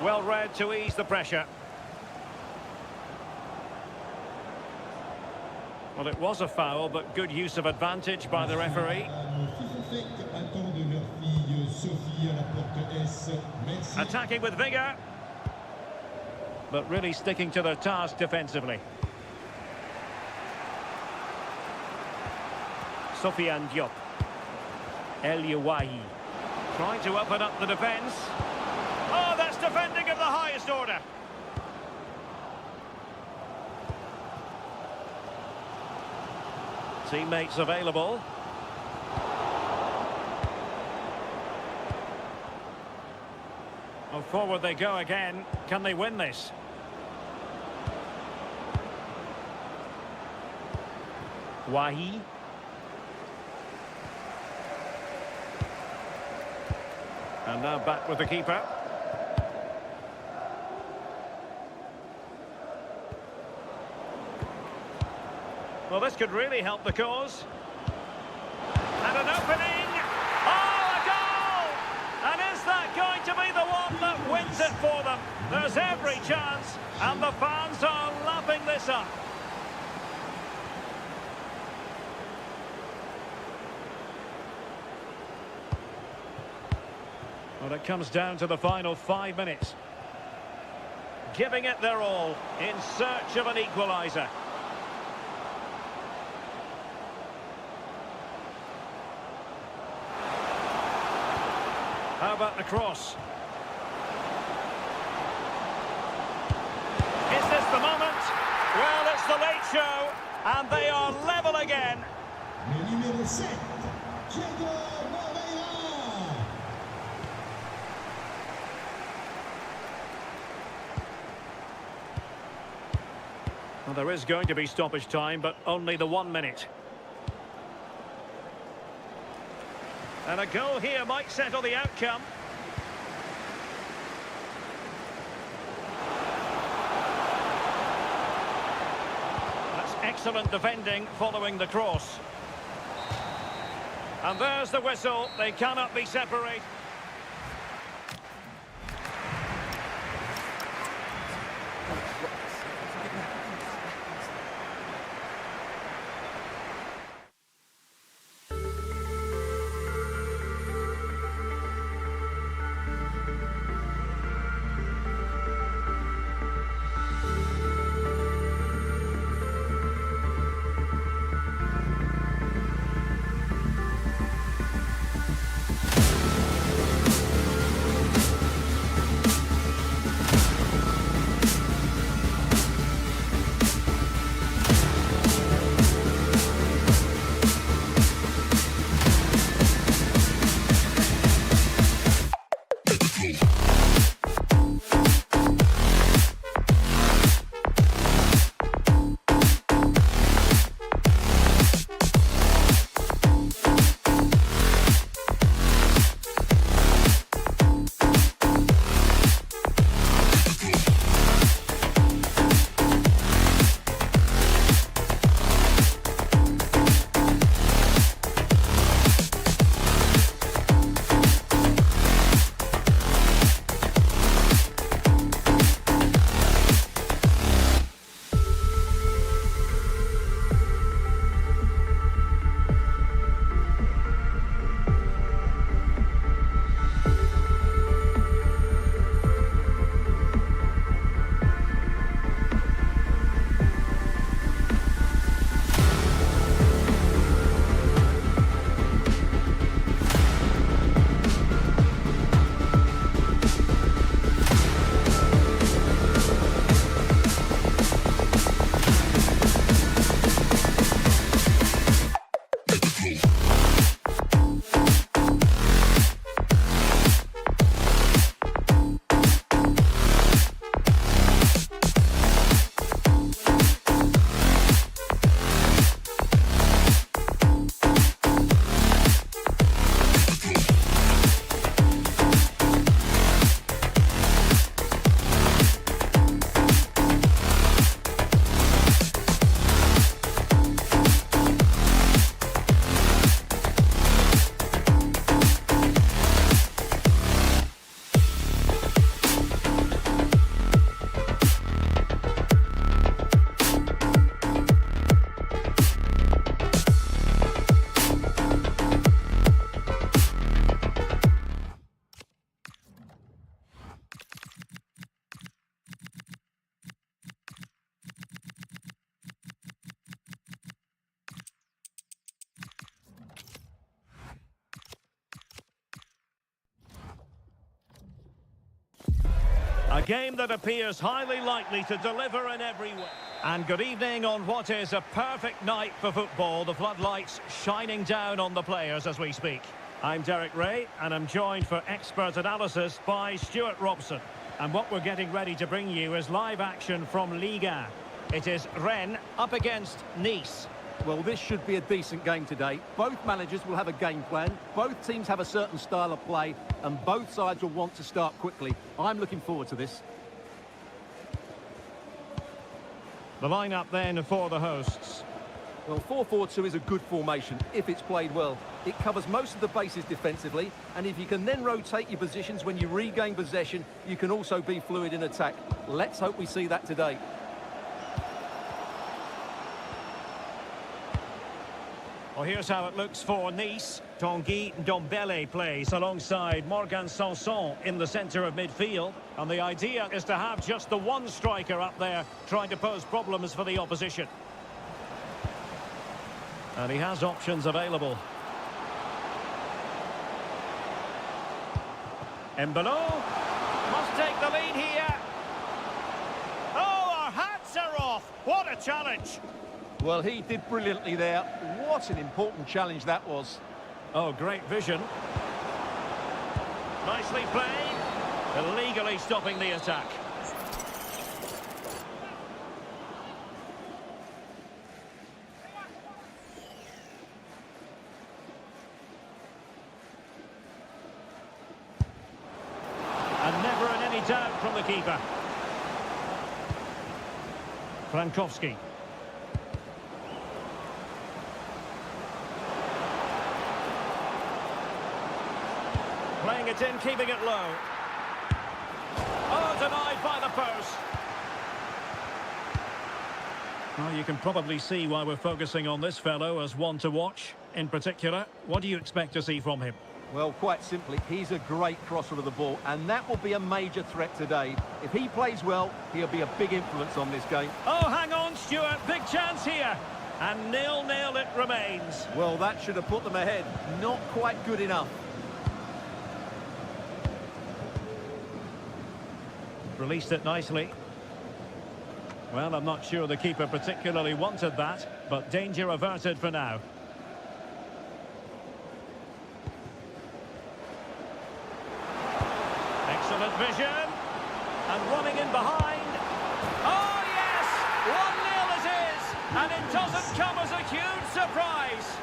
Well read to ease the pressure. Well, it was a foul, but good use of advantage by the referee. Attacking with vigour, but really sticking to their task defensively. Sofiane Diop. El Yawahi. Trying to open up the defence. Oh, that's defending of the highest order. Teammates available. Well, forward they go again. Can they win this? Wahi. And now back with the keeper. Well, this could really help the cause. And an opening. Oh, a goal! And is that going to be the one that wins it for them? There's every chance, and the fans are lapping this up. Well, it comes down to the final 5 minutes. Giving it their all in search of an equaliser. How about the cross? Is this the moment? Well, it's the late show, and they are level again. Well, there is going to be stoppage time, but only the 1 minute. And a goal here might settle the outcome. That's excellent defending following the cross. And there's the whistle. They cannot be separated. A game that appears highly likely to deliver in every way. And good evening on what is a perfect night for football. The floodlights shining down on the players as we speak. I'm Derek Ray, and I'm joined for expert analysis by Stuart Robson. And what we're getting ready to bring you is live action from Ligue 1. It is Rennes up against Nice. Well, this should be a decent game today. Both managers will have a game plan. Both teams have a certain style of play, and both sides will want to start quickly. I'm looking forward to this. The lineup then for the hosts. Well, 4-4-2 is a good formation if it's played well. It covers most of the bases defensively, and if you can then rotate your positions when you regain possession, you can also be fluid in attack. Let's hope we see that today. Well, here's how it looks for Nice. Tanguy Ndombele plays alongside Morgan Sanson in the centre of midfield. And the idea is to have just the one striker up there trying to pose problems for the opposition. And he has options available. Embolo must take the lead here. Oh, our hats are off. What a challenge. Well, he did brilliantly there. What an important challenge that was. Oh, great vision. Nicely played. Illegally stopping the attack. And never in any doubt from the keeper. Frankowski. Playing it in, keeping it low. Oh, denied by the post. Well, you can probably see why we're focusing on this fellow as one to watch. In particular, what do you expect to see from him? Well, quite simply, he's a great crosser of the ball, and that will be a major threat today. If he plays well, he'll be a big influence on this game. Oh, hang on, Stuart. Big chance here. And 0-0 it remains. Well, that should have put them ahead. Not quite good enough. Released it nicely. Well, I'm not sure the keeper particularly wanted that, but danger averted for now. Excellent vision. And running in behind. Oh, yes! 1-0 it is! And it doesn't come as a huge surprise.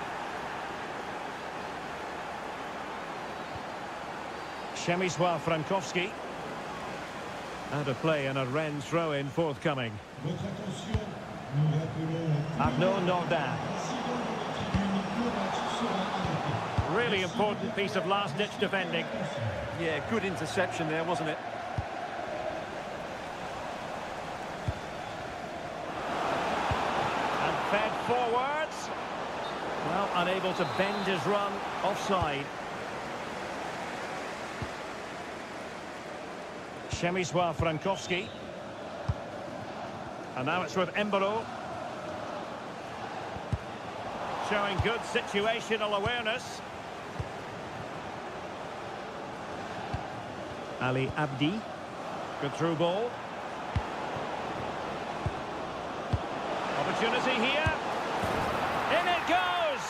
Przemysław Frankowski. Out of play and a Rennes throw-in forthcoming. Arnaud Nordin. Really important piece of last-ditch defending. Yeah, good interception there, wasn't it? And fed forwards. Well, unable to bend his run. Offside. Przemysław Frankowski. And now it's with Embolo. Showing good situational awareness. Ali Abdi. Good through ball. Opportunity here. In it goes!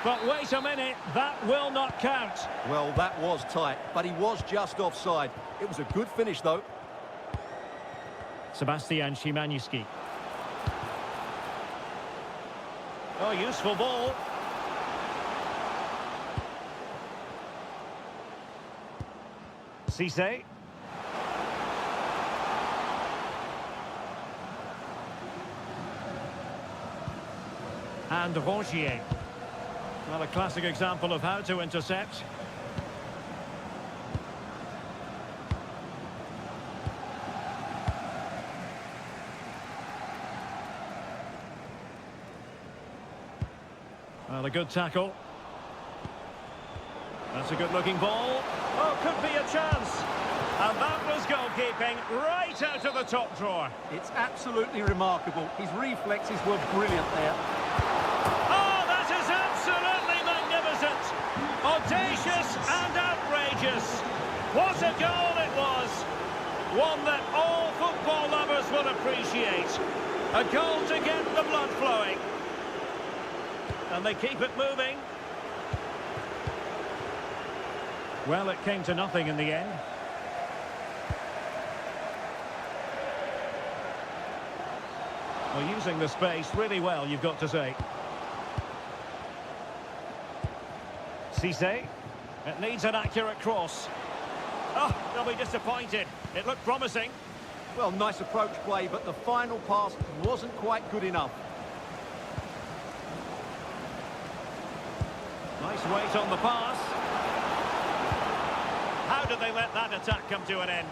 But wait a minute, that will not count. Well, that was tight, but he was just offside. It was a good finish, though. Sebastian Szymanski. Oh, useful ball. Cisse. And Rongier. Well, a classic example of how to intercept. Well, a good tackle. That's a good-looking ball. Oh, could be a chance. And that was goalkeeping right out of the top drawer. It's absolutely remarkable. His reflexes were brilliant there. Oh, that is absolutely magnificent. Audacious and outrageous. What a goal it was. One that all football lovers will appreciate. A goal to get the blood flowing. And they keep it moving. Well, it came to nothing in the end. Well, using the space really well, you've got to say. Cisse. It needs an accurate cross. Oh, they'll be disappointed. It looked promising. Well, nice approach play, but the final pass wasn't quite good enough. Nice weight on the pass. How did they let that attack come to an end?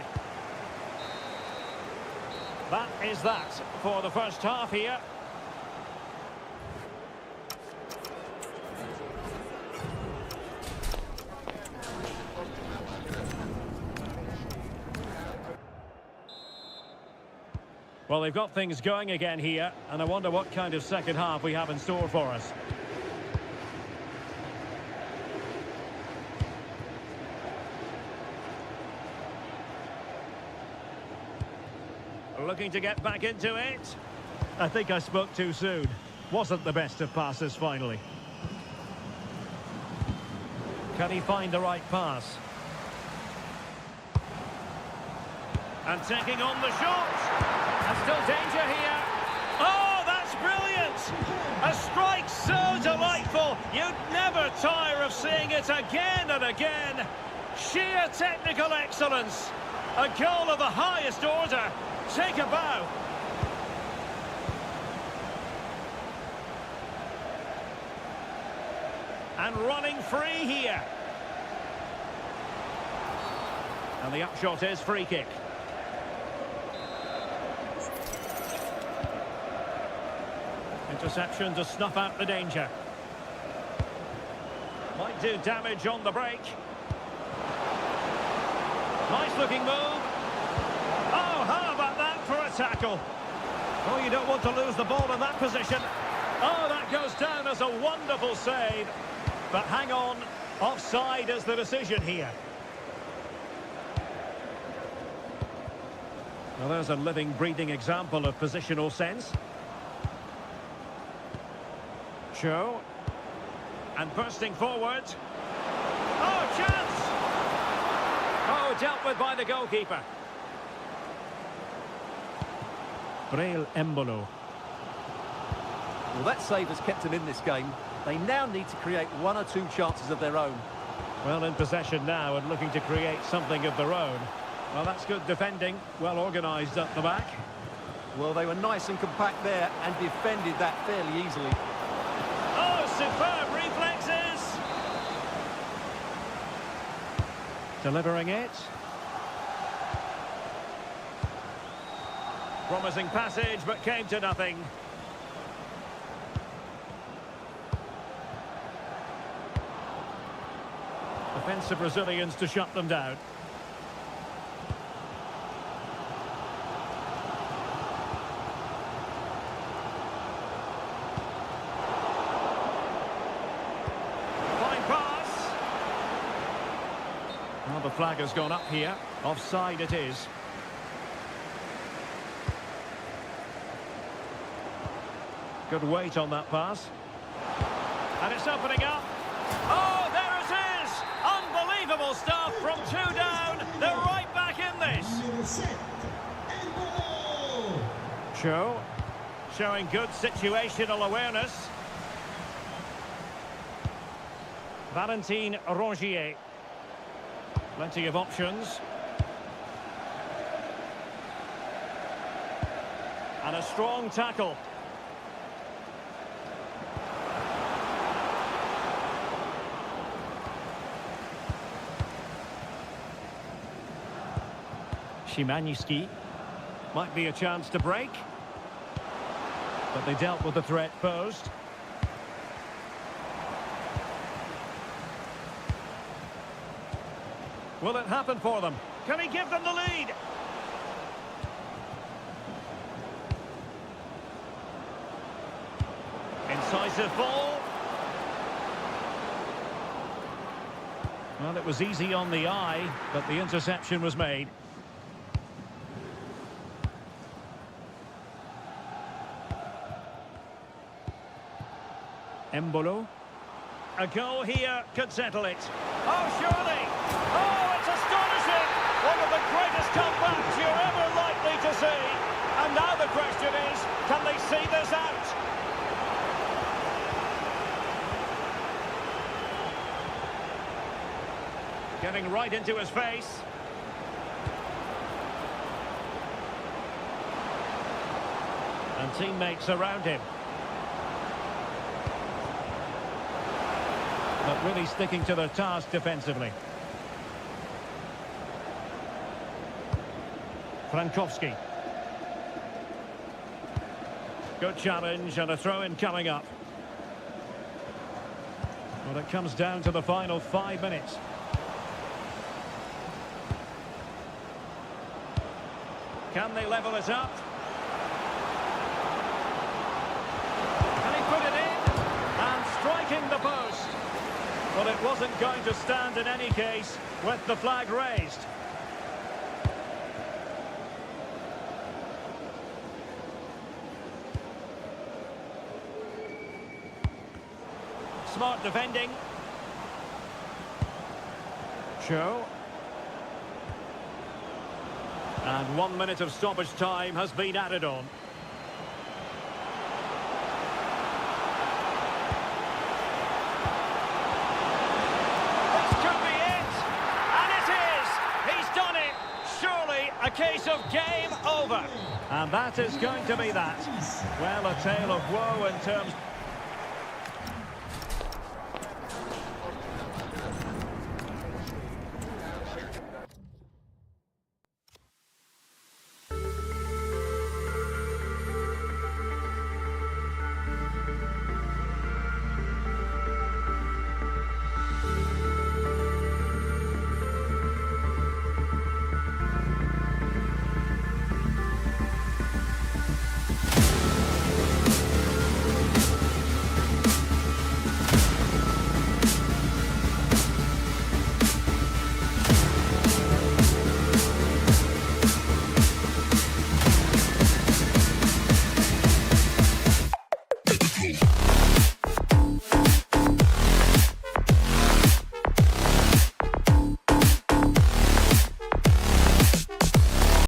That is that for the first half here. Well, they've got things going again here, and I wonder what kind of second half we have in store for us. Looking to get back into it. I think I spoke too soon. Wasn't the best of passes finally. Can he find the right pass? And taking on the shot. And still danger here. Oh, that's brilliant! A strike so delightful. You'd never tire of seeing it again and again. Sheer technical excellence. A goal of the highest order. Take a bow. And running free here. And the upshot is free kick. Interception to snuff out the danger. Might do damage on the break. Nice looking move. Oh, how about that for a tackle? Oh, you don't want to lose the ball in that position. Oh, that goes down as a wonderful save. But hang on, offside is the decision here. Well, there's a living, breathing example of positional sense. Cho. And bursting forward. Oh, chance! Oh, dealt with by the goalkeeper. Breel Embolo. Well, that save has kept them in this game. They now need to create one or two chances of their own. Well, in possession now and looking to create something of their own. Well, that's good defending. Well organised at the back. Well, they were nice and compact there and defended that fairly easily. Oh, superb reflexes! Delivering it. Promising passage, but came to nothing. Defensive resilience to shut them down. Fine pass. Well, the flag has gone up here. Offside it is. Good weight on that pass. And it's opening up. Oh, there it is! Unbelievable stuff from 2 down. They're right back in this. Showing good situational awareness. Valentin Rongier. Plenty of options. And a strong tackle. Szymanski. Might be a chance to break. But they dealt with the threat posed. Will it happen for them? Can he give them the lead? Incisive ball. Well, it was easy on the eye, but the interception was made. Embolo. A goal here could settle it. Oh, surely! Oh, it's astonishing! One of the greatest comebacks you're ever likely to see. And now the question is, can they see this out? Getting right into his face. And teammates around him. But really sticking to their task defensively. Frankowski. Good challenge and a throw-in coming up. Well, it comes down to the final 5 minutes. Can they level it up? Can he put it in? And striking the post. Well, it wasn't going to stand in any case with the flag raised. Smart defending. Show. And 1 minute of stoppage time has been added on. A case of game over. And that is going to be that. Well, a tale of woe in terms...